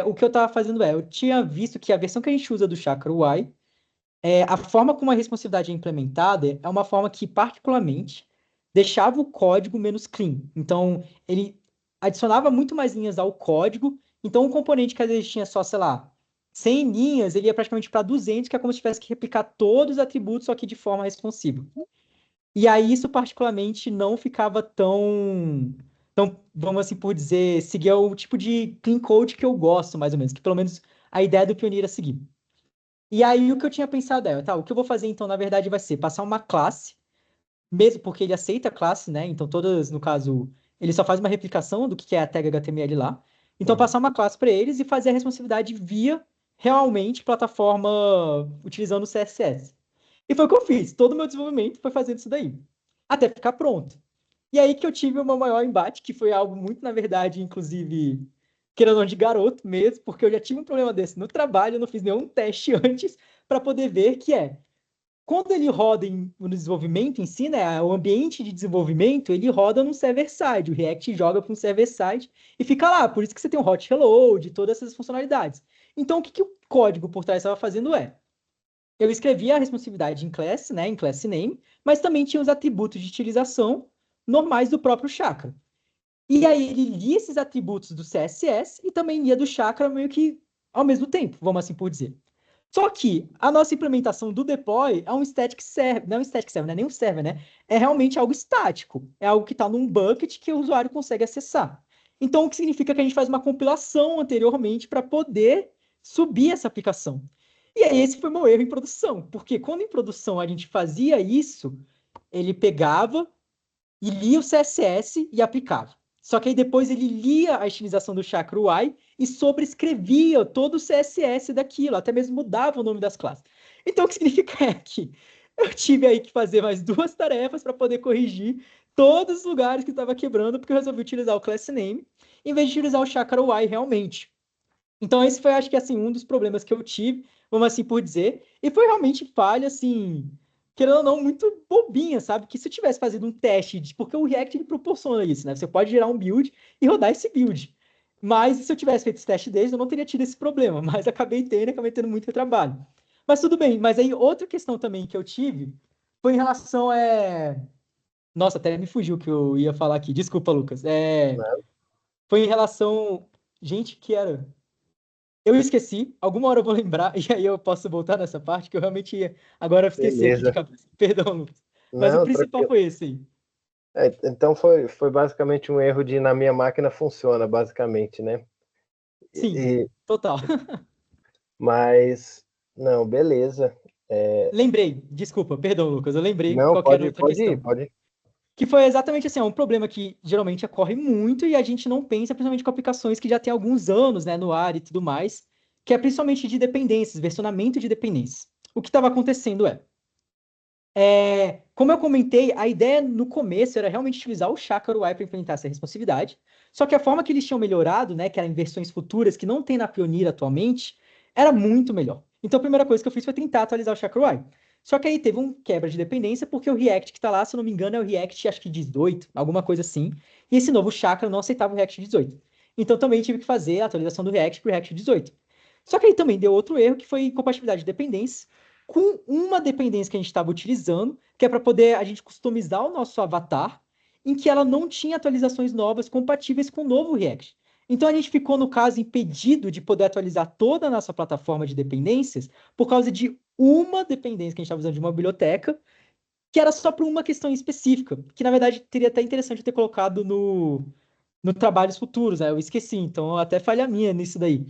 o que eu estava fazendo eu tinha visto que a versão que a gente usa do Chakra UI, a forma como a responsividade é implementada é uma forma que, particularmente, deixava o código menos clean. Então, ele adicionava muito mais linhas ao código. Então, um componente que às vezes tinha só, sei lá, 100 linhas, ele ia praticamente para 200, que é como se tivesse que replicar todos os atributos, só que de forma responsiva. E aí, isso particularmente não ficava Então, vamos assim por dizer, seguir o tipo de clean code que eu gosto, mais ou menos, que pelo menos a ideia do Pioneer é seguir. E aí o que eu tinha pensado é, tá, o que eu vou fazer então, na verdade, vai ser passar uma classe, mesmo porque ele aceita a classe, né? Então todas, no caso, ele só faz uma replicação do que é a tag HTML lá. Então Uhum. passar uma classe para eles e fazer a responsividade via realmente plataforma utilizando o CSS. E foi o que eu fiz. Todo o meu desenvolvimento foi fazendo isso daí, até ficar pronto. E aí que eu tive o meu maior embate, que foi algo muito, na verdade, inclusive, querendo ou não, de garoto mesmo, porque eu já tive um problema desse no trabalho, eu não fiz nenhum teste antes para poder ver que quando ele roda no desenvolvimento em si, né, o ambiente de desenvolvimento, ele roda no server-side, o React joga para um server-side e fica lá, por isso que você tem o hot reload, todas essas funcionalidades. Então, o que o código por trás estava fazendo eu escrevia a responsividade em class, né, em class name, mas também tinha os atributos de utilização normais do próprio Chakra. E aí ele lia esses atributos do CSS e também lia do Chakra meio que ao mesmo tempo, vamos assim por dizer. Só que a nossa implementação do deploy é um static server, não é um static server, não é nem um server, né? É realmente algo estático. É algo que está num bucket que o usuário consegue acessar. Então, o que significa que a gente faz uma compilação anteriormente para poder subir essa aplicação. E aí, esse foi o meu erro em produção, porque quando em produção a gente fazia isso, ele pegava e lia o CSS e aplicava. Só que aí depois ele lia a estilização do Chakra UI e sobrescrevia todo o CSS daquilo, até mesmo mudava o nome das classes. Então, o que significa é que eu tive aí que fazer mais 2 tarefas para poder corrigir todos os lugares que estava quebrando, porque eu resolvi utilizar o class name em vez de utilizar o Chakra UI realmente. Então, esse foi, acho que, assim, um dos problemas que eu tive, vamos assim por dizer, e foi realmente falha, assim, querendo ou não, muito bobinha, sabe? Que se eu tivesse fazido um teste, porque o React ele proporciona isso, né? Você pode gerar um build e rodar esse build. Mas se eu tivesse feito esse teste desde, eu não teria tido esse problema, mas acabei tendo muito trabalho. Mas tudo bem, mas aí outra questão também que eu tive foi em relação Nossa, até me fugiu o que eu ia falar aqui. Desculpa, Lucas. Né? Foi em relação. Gente, que era. Eu esqueci, alguma hora eu vou lembrar, e aí eu posso voltar nessa parte, que eu realmente agora eu esqueci aqui de Beleza. cabeça. Perdão, Lucas. Mas o Não, principal tranquilo. foi esse aí. Então foi basicamente um erro de na minha máquina funciona, basicamente, né? Sim, total. Mas, não, beleza. Lembrei, desculpa, perdão, Lucas, eu lembrei Não, qual que era a pode, outra pode ir, questão. pode ir. Que foi exatamente assim, é um problema que geralmente ocorre muito e a gente não pensa, principalmente com aplicações que já tem alguns anos, né, no ar e tudo mais, que é principalmente de dependências, versionamento de dependências. O que estava acontecendo como eu comentei, a ideia no começo era realmente utilizar o Chakra UI para implementar essa responsividade. Só que a forma que eles tinham melhorado, né, que era em versões futuras que não tem na Pioneer atualmente, era muito melhor. Então a primeira coisa que eu fiz foi tentar atualizar o Chakra UI. Só que aí teve um quebra de dependência, porque o React que está lá, se eu não me engano, é o React, acho que 18, alguma coisa assim. E esse novo Chakra não aceitava o React 18. Então também tive que fazer a atualização do React para o React 18. Só que aí também deu outro erro, que foi incompatibilidade de dependências com uma dependência que a gente estava utilizando, que é para poder a gente customizar o nosso avatar, em que ela não tinha atualizações novas compatíveis com o novo React. Então a gente ficou, no caso, impedido de poder atualizar toda a nossa plataforma de dependências por causa de uma dependência que a gente estava usando de uma biblioteca, que era só para uma questão específica, que na verdade teria até interessante eu ter colocado no trabalhos futuros, né? Eu esqueci, então até falha minha nisso daí.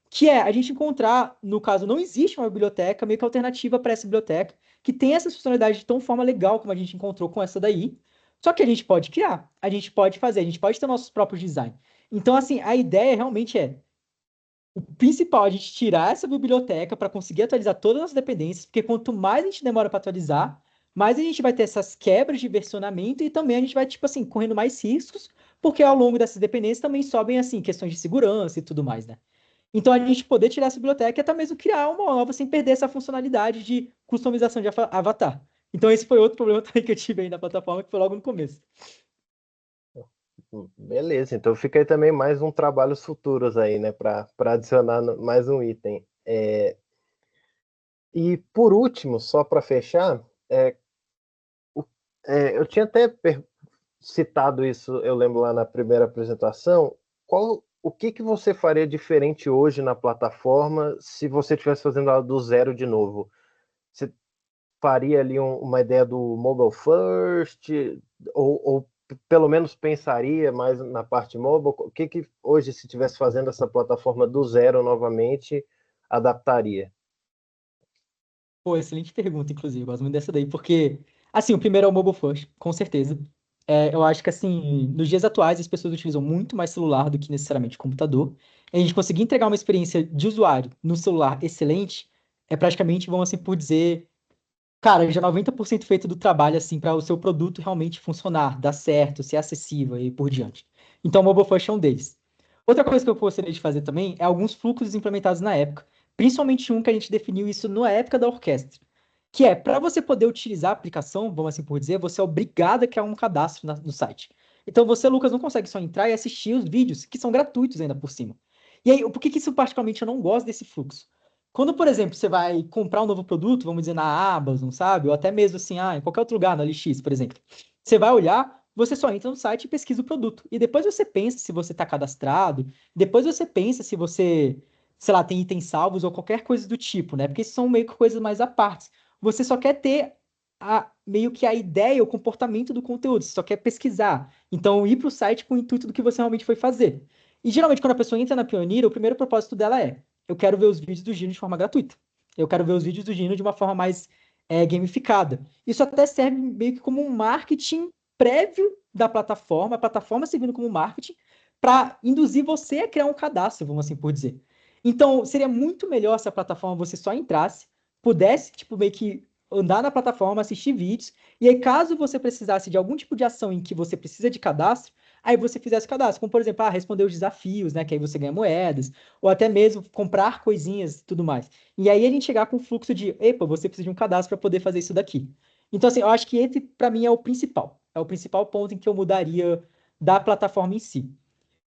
Que é a gente encontrar, no caso, não existe uma biblioteca meio que alternativa para essa biblioteca, que tem essa funcionalidade de tão forma legal como a gente encontrou com essa daí. Só que a gente pode criar, a gente pode fazer, a gente pode ter nossos próprios designs. Então, assim, a ideia realmente o principal, a gente tirar essa biblioteca para conseguir atualizar todas as dependências, porque quanto mais a gente demora para atualizar, mais a gente vai ter essas quebras de versionamento e também a gente vai, tipo assim, correndo mais riscos, porque ao longo dessas dependências também sobem, assim, questões de segurança e tudo mais, né? Então, a gente poder tirar essa biblioteca e até mesmo criar uma nova sem perder essa funcionalidade de customização de avatar. Então, esse foi outro problema também que eu tive aí na plataforma, que foi logo no começo. Beleza, então fica aí também mais um trabalhos futuros aí, né, para adicionar mais um item. E por último, só para fechar, eu tinha até citado isso, eu lembro lá na primeira apresentação, o que você faria diferente hoje na plataforma se você estivesse fazendo ela do zero de novo? Você faria ali uma ideia do mobile first, ou pelo menos pensaria mais na parte mobile? O que hoje, se estivesse fazendo essa plataforma do zero novamente, adaptaria? Pô, excelente pergunta, inclusive. Eu gosto muito dessa daí, porque, assim, o primeiro é o mobile first, com certeza. Eu acho que, assim, nos dias atuais, as pessoas utilizam muito mais celular do que necessariamente computador. E a gente conseguir entregar uma experiência de usuário no celular excelente é praticamente, vamos assim por dizer, cara, já 90% feito do trabalho, assim, para o seu produto realmente funcionar, dar certo, ser acessível e por diante. Então, o mobile first é um deles. Outra coisa que eu gostaria de fazer também é alguns fluxos implementados na época, principalmente um que a gente definiu isso na época da orquestra, que é, para você poder utilizar a aplicação, vamos assim por dizer, você é obrigado a criar um cadastro no site. Então, você, Lucas, não consegue só entrar e assistir os vídeos, que são gratuitos ainda por cima. E aí, por que que isso particularmente eu não gosto desse fluxo? Quando, por exemplo, você vai comprar um novo produto, vamos dizer na Amazon, sabe? Ou até mesmo assim, em qualquer outro lugar, na LX, por exemplo. Você vai olhar, você só entra no site e pesquisa o produto. E depois você pensa se você está cadastrado, depois você pensa se você, sei lá, tem itens salvos ou qualquer coisa do tipo, né? Porque isso são meio que coisas mais à parte. Você só quer ter meio que a ideia, o comportamento do conteúdo, você só quer pesquisar. Então, ir para o site com o intuito do que você realmente foi fazer. E geralmente, quando a pessoa entra na Pioneer, o primeiro propósito dela é: eu quero ver os vídeos do Gino de forma gratuita. Eu quero ver os vídeos do Gino de uma forma mais gamificada. Isso até serve meio que como um marketing prévio da plataforma, a plataforma servindo como marketing, para induzir você a criar um cadastro, vamos assim por dizer. Então, seria muito melhor se a plataforma você só entrasse, pudesse, tipo, meio que andar na plataforma, assistir vídeos, e aí, caso você precisasse de algum tipo de ação em que você precisa de cadastro, aí você fizesse cadastro, como por exemplo, responder os desafios, né, que aí você ganha moedas, ou até mesmo comprar coisinhas e tudo mais. E aí a gente chegar com o fluxo de, epa, você precisa de um cadastro para poder fazer isso daqui. Então, assim, eu acho que esse, para mim, é o principal ponto em que eu mudaria da plataforma em si.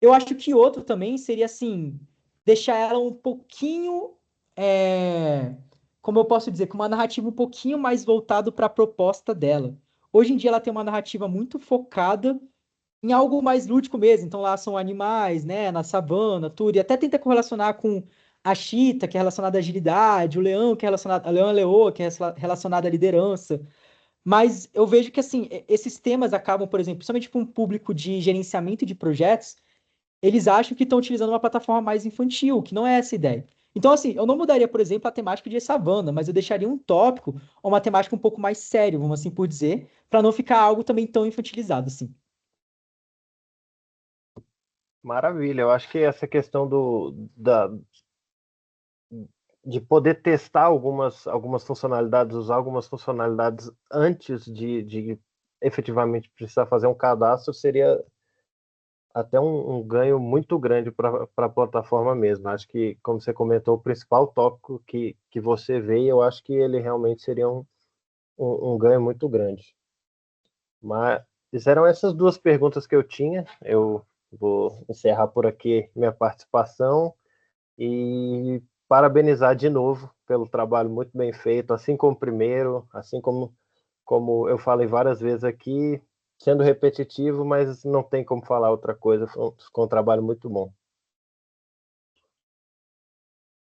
Eu acho que outro também seria, assim, deixar ela um pouquinho, como eu posso dizer, com uma narrativa um pouquinho mais voltado para a proposta dela. Hoje em dia ela tem uma narrativa muito focada em algo mais lúdico mesmo. Então lá são animais, né, na savana, tudo. E até tenta correlacionar com a chita, que é relacionada à agilidade, o leão, que é relacionado a leão e leoa, que é relacionada à liderança. Mas eu vejo que, assim, esses temas acabam, por exemplo, principalmente para um público de gerenciamento de projetos, eles acham que estão utilizando uma plataforma mais infantil, que não é essa a ideia. Então, assim, eu não mudaria, por exemplo, a temática de savana, mas eu deixaria um tópico ou uma temática um pouco mais séria, vamos assim por dizer, para não ficar algo também tão infantilizado assim. Maravilha, eu acho que essa questão de poder testar algumas funcionalidades, usar algumas funcionalidades antes de efetivamente precisar fazer um cadastro seria até um ganho muito grande para a plataforma mesmo. Acho que, como você comentou, o principal tópico que você vê, eu acho que ele realmente seria um ganho muito grande. Mas eram essas duas perguntas que eu tinha. Eu vou encerrar por aqui minha participação e parabenizar de novo pelo trabalho muito bem feito, assim como o primeiro, assim como eu falei várias vezes aqui, sendo repetitivo, mas não tem como falar outra coisa, ficou um trabalho muito bom.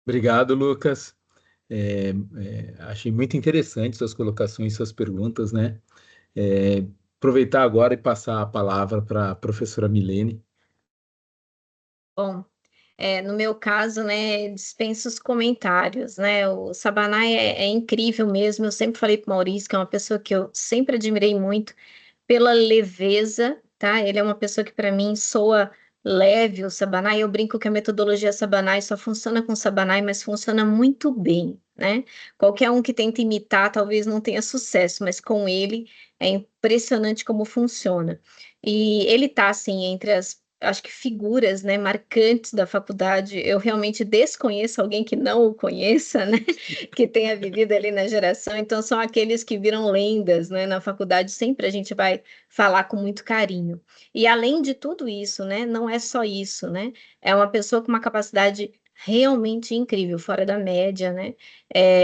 Obrigado, Lucas. Achei muito interessante suas colocações, suas perguntas, né? Aproveitar agora e passar a palavra para a professora Milene. Bom, no meu caso, né, dispenso os comentários, né? O Sabanai é incrível mesmo. Eu sempre falei para o Maurício, que é uma pessoa que eu sempre admirei muito pela leveza, tá? Ele é uma pessoa que para mim soa leve, o Sabanai. Eu brinco que a metodologia Sabanai só funciona com Sabanai, mas funciona muito bem, né? Qualquer um que tenta imitar talvez não tenha sucesso, mas com ele é impressionante como funciona. E ele tá assim entre as, acho que figuras, né, marcantes da faculdade. Eu realmente desconheço alguém que não o conheça, né, que tenha vivido ali na geração. Então são aqueles que viram lendas, né, na faculdade. Sempre a gente vai falar com muito carinho. E além de tudo isso, né, não é só isso, né? É uma pessoa com uma capacidade realmente incrível, fora da média, né?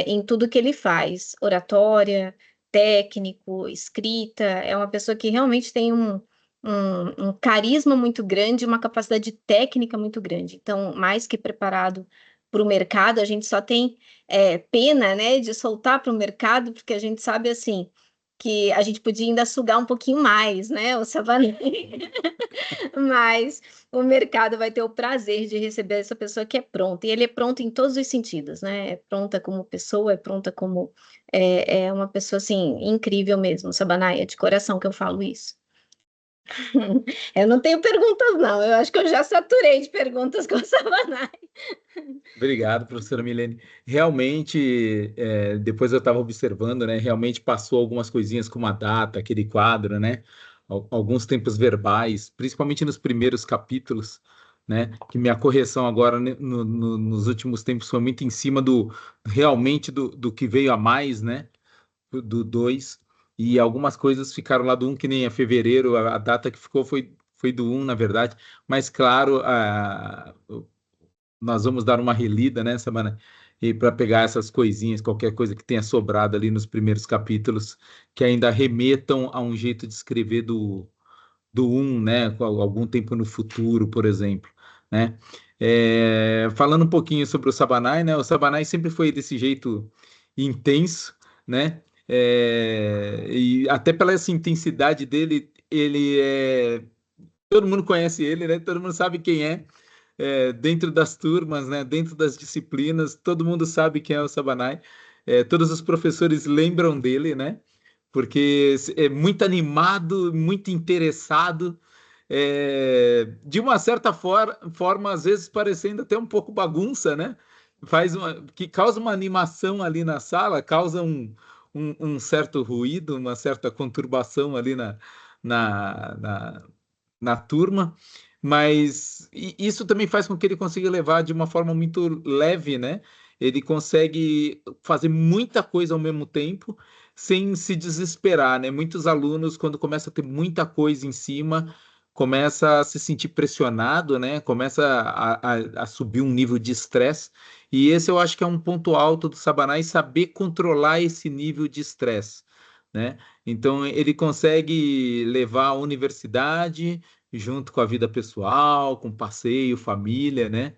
Em tudo que ele faz, oratória, técnico, escrita. É uma pessoa que realmente tem um carisma muito grande, uma capacidade técnica muito grande. Então, mais que preparado para o mercado, a gente só tem pena, né, de soltar para o mercado, porque a gente sabe assim que a gente podia ainda sugar um pouquinho mais, né, o Savanay. Mas o mercado vai ter o prazer de receber essa pessoa que é pronta, e ele é pronto em todos os sentidos, né? É pronta como pessoa, é pronta como é uma pessoa assim incrível mesmo, Savanay, é de coração que eu falo isso. Eu não tenho perguntas, não. Eu acho que eu já saturei de perguntas com o Savanay. Obrigado, professora Milene. Realmente, depois eu estava observando, né? Realmente passou algumas coisinhas como a data, aquele quadro, né? Alguns tempos verbais, principalmente nos primeiros capítulos, né? Que minha correção agora né, nos últimos tempos foi muito em cima realmente do que veio a mais, né? Do 2. E algumas coisas ficaram lá do 1, que nem a fevereiro, a data que ficou foi do 1, na verdade. Mas, claro, nós vamos dar uma relida nessa semana e para pegar essas coisinhas, qualquer coisa que tenha sobrado ali nos primeiros capítulos, que ainda remetam a um jeito de escrever do 1, né? Com algum tempo no futuro, por exemplo, né? Falando um pouquinho sobre o Sabanai, né? O Sabanai sempre foi desse jeito intenso, né? E até pela essa intensidade dele, todo mundo conhece ele, né? Todo mundo sabe quem é. Dentro das turmas, né, dentro das disciplinas, todo mundo sabe quem é o Sabanai. Todos os professores lembram dele, né? Porque é muito animado, muito interessado, de uma certa forma, às vezes parecendo até um pouco bagunça, né? Que causa uma animação ali na sala, causa um certo ruído, uma certa conturbação ali na, na, na turma, mas isso também faz com que ele consiga levar de uma forma muito leve, né? Ele consegue fazer muita coisa ao mesmo tempo, sem se desesperar, né? Muitos alunos, quando começa a ter muita coisa em cima, começa a se sentir pressionado, né? Começa a subir um nível de estresse, e esse eu acho que é um ponto alto do Sabanai, saber controlar esse nível de estresse, né? Então, ele consegue levar a universidade junto com a vida pessoal, com passeio, família, né?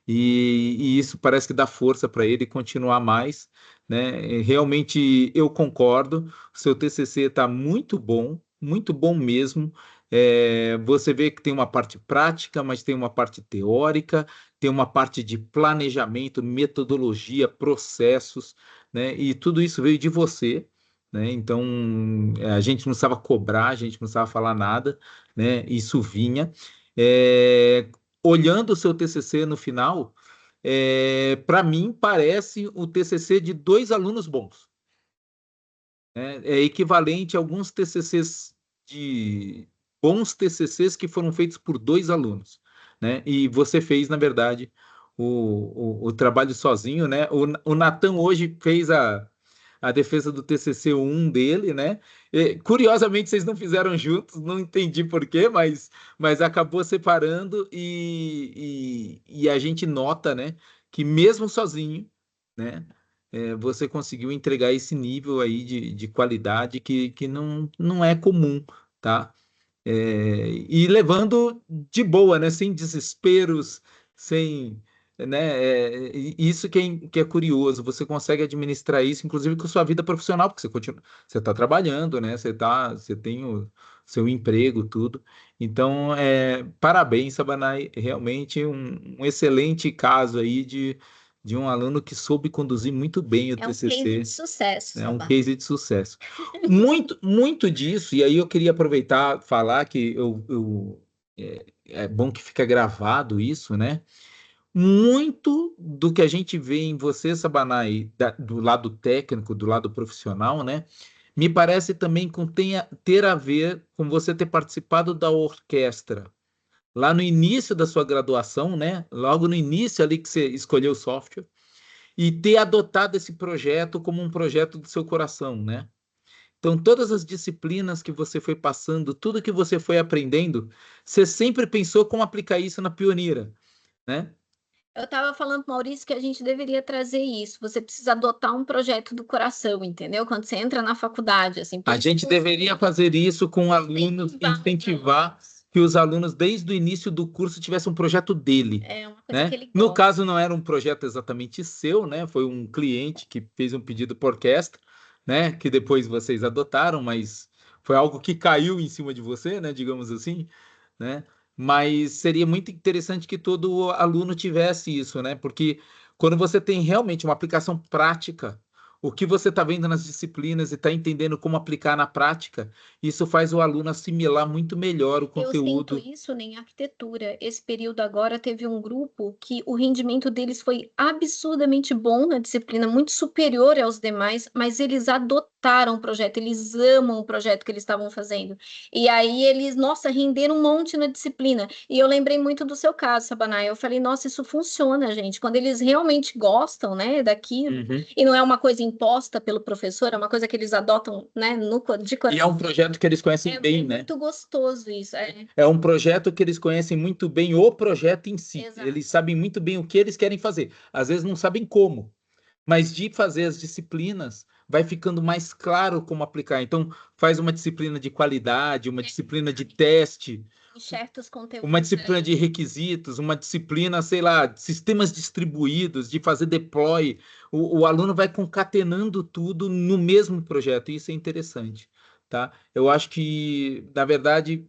E isso parece que dá força para ele continuar mais, né? Realmente eu concordo, o seu TCC está muito bom mesmo. Você vê que tem uma parte prática, mas tem uma parte teórica, tem uma parte de planejamento, metodologia, processos, né? E tudo isso veio de você, né? Então a gente não precisava cobrar, a gente não precisava falar nada, né? Isso vinha. É, Olhando o seu TCC no final, para mim parece o TCC de 2 alunos bons. É equivalente a alguns TCCs de bons TCCs que foram feitos por 2 alunos, né? E você fez, na verdade, o trabalho sozinho, né? O Natan hoje fez a defesa do TCC1 dele, né? Curiosamente, vocês não fizeram juntos, não entendi por quê, mas acabou separando e a gente nota, né, que mesmo sozinho, né, você conseguiu entregar esse nível aí de qualidade que não é comum, tá? E levando de boa, né? Sem desesperos, sem, né? Isso que é curioso. Você consegue administrar isso, inclusive com sua vida profissional, porque você está trabalhando, né? Você tem o seu emprego, tudo. Então, parabéns, Sabanai. Realmente um excelente caso aí de um aluno que soube conduzir muito bem o É um case TCC. de sucesso, É um Sabá. case de sucesso. Muito disso, e aí eu queria aproveitar falar que é bom que fica gravado isso, né? Muito do que a gente vê em você, Sabanai, do lado técnico, do lado profissional, né? Me parece também ter a ver com você ter participado da orquestra lá no início da sua graduação, né? Logo no início ali que você escolheu o software e ter adotado esse projeto como um projeto do seu coração, né? Então, todas as disciplinas que você foi passando, tudo que você foi aprendendo, você sempre pensou como aplicar isso na Pioneira, né? Eu estava falando para o Maurício que a gente deveria trazer isso. Você precisa adotar um projeto do coração, entendeu? Quando você entra na faculdade, assim, por A isso gente deveria fazer isso com alunos, incentivar que os alunos, desde o início do curso, tivessem um projeto dele, é uma coisa né? que ele No gosta. caso, não era um projeto exatamente seu, né? Foi um cliente que fez um pedido por orquestra, né? Que depois vocês adotaram, mas foi algo que caiu em cima de você, né? Digamos assim, né? Mas seria muito interessante que todo aluno tivesse isso, né? Porque quando você tem realmente uma aplicação prática, o que você está vendo nas disciplinas e está entendendo como aplicar na prática, isso faz o aluno assimilar muito melhor o Eu sinto conteúdo. isso em arquitetura. Esse período agora teve um grupo que o rendimento deles foi absurdamente bom na disciplina, muito superior aos demais, mas eles adotaram o projeto, eles amam o projeto que eles estavam fazendo. E aí eles, nossa, renderam um monte na disciplina. E eu lembrei muito do seu caso, Sabanai. Eu falei, nossa, isso funciona, gente. Quando eles realmente gostam, né, daquilo, Uhum. e não é uma coisa imposta pelo professor, é uma coisa que eles adotam, né, de E é um projeto que eles conhecem bem, né? muito gostoso isso. É um projeto que eles conhecem muito bem o projeto em si. Exato. Eles sabem muito bem o que eles querem fazer. Às vezes não sabem como, mas de fazer as disciplinas vai ficando mais claro como aplicar. Então, faz uma disciplina de qualidade, uma disciplina de teste, Enxerta os conteúdos. uma disciplina de requisitos, uma disciplina, sei lá, de sistemas distribuídos, de fazer deploy. O aluno vai concatenando tudo no mesmo projeto. Isso é interessante, tá? Eu acho que, na verdade,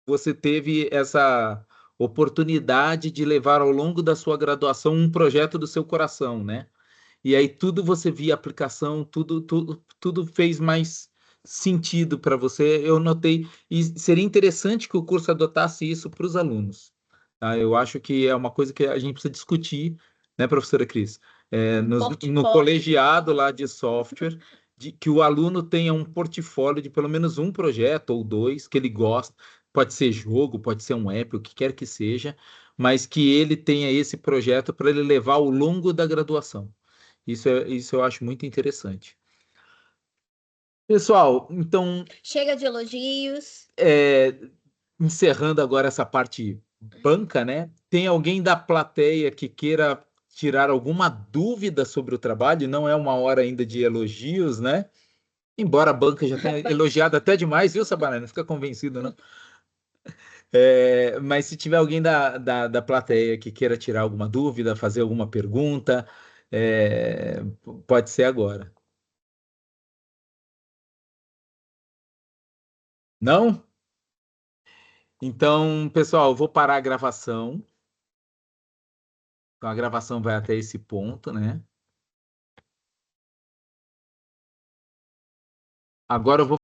você teve essa oportunidade de levar ao longo da sua graduação um projeto do seu coração, né? E aí tudo você via aplicação, tudo fez mais sentido para você. Eu notei, e seria interessante que o curso adotasse isso para os alunos. Tá? Eu acho que é uma coisa que a gente precisa discutir, né, professora Cris? No colegiado lá de software, de que o aluno tenha um portfólio de pelo menos um projeto ou dois que ele gosta. Pode ser jogo, pode ser um app, o que quer que seja, mas que ele tenha esse projeto para ele levar ao longo da graduação. Isso eu acho muito interessante. Pessoal, então, Chega de elogios. encerrando agora essa parte banca, né? Tem alguém da plateia que queira tirar alguma dúvida sobre o trabalho? Não é uma hora ainda de elogios, né? Embora a banca já tenha elogiado até demais, viu, Sabarina? Não fica convencido, não. Mas se tiver alguém da plateia que queira tirar alguma dúvida, fazer alguma pergunta, pode ser agora. Não? Então, pessoal, eu vou parar a gravação. Então, a gravação vai até esse ponto, né? Agora eu vou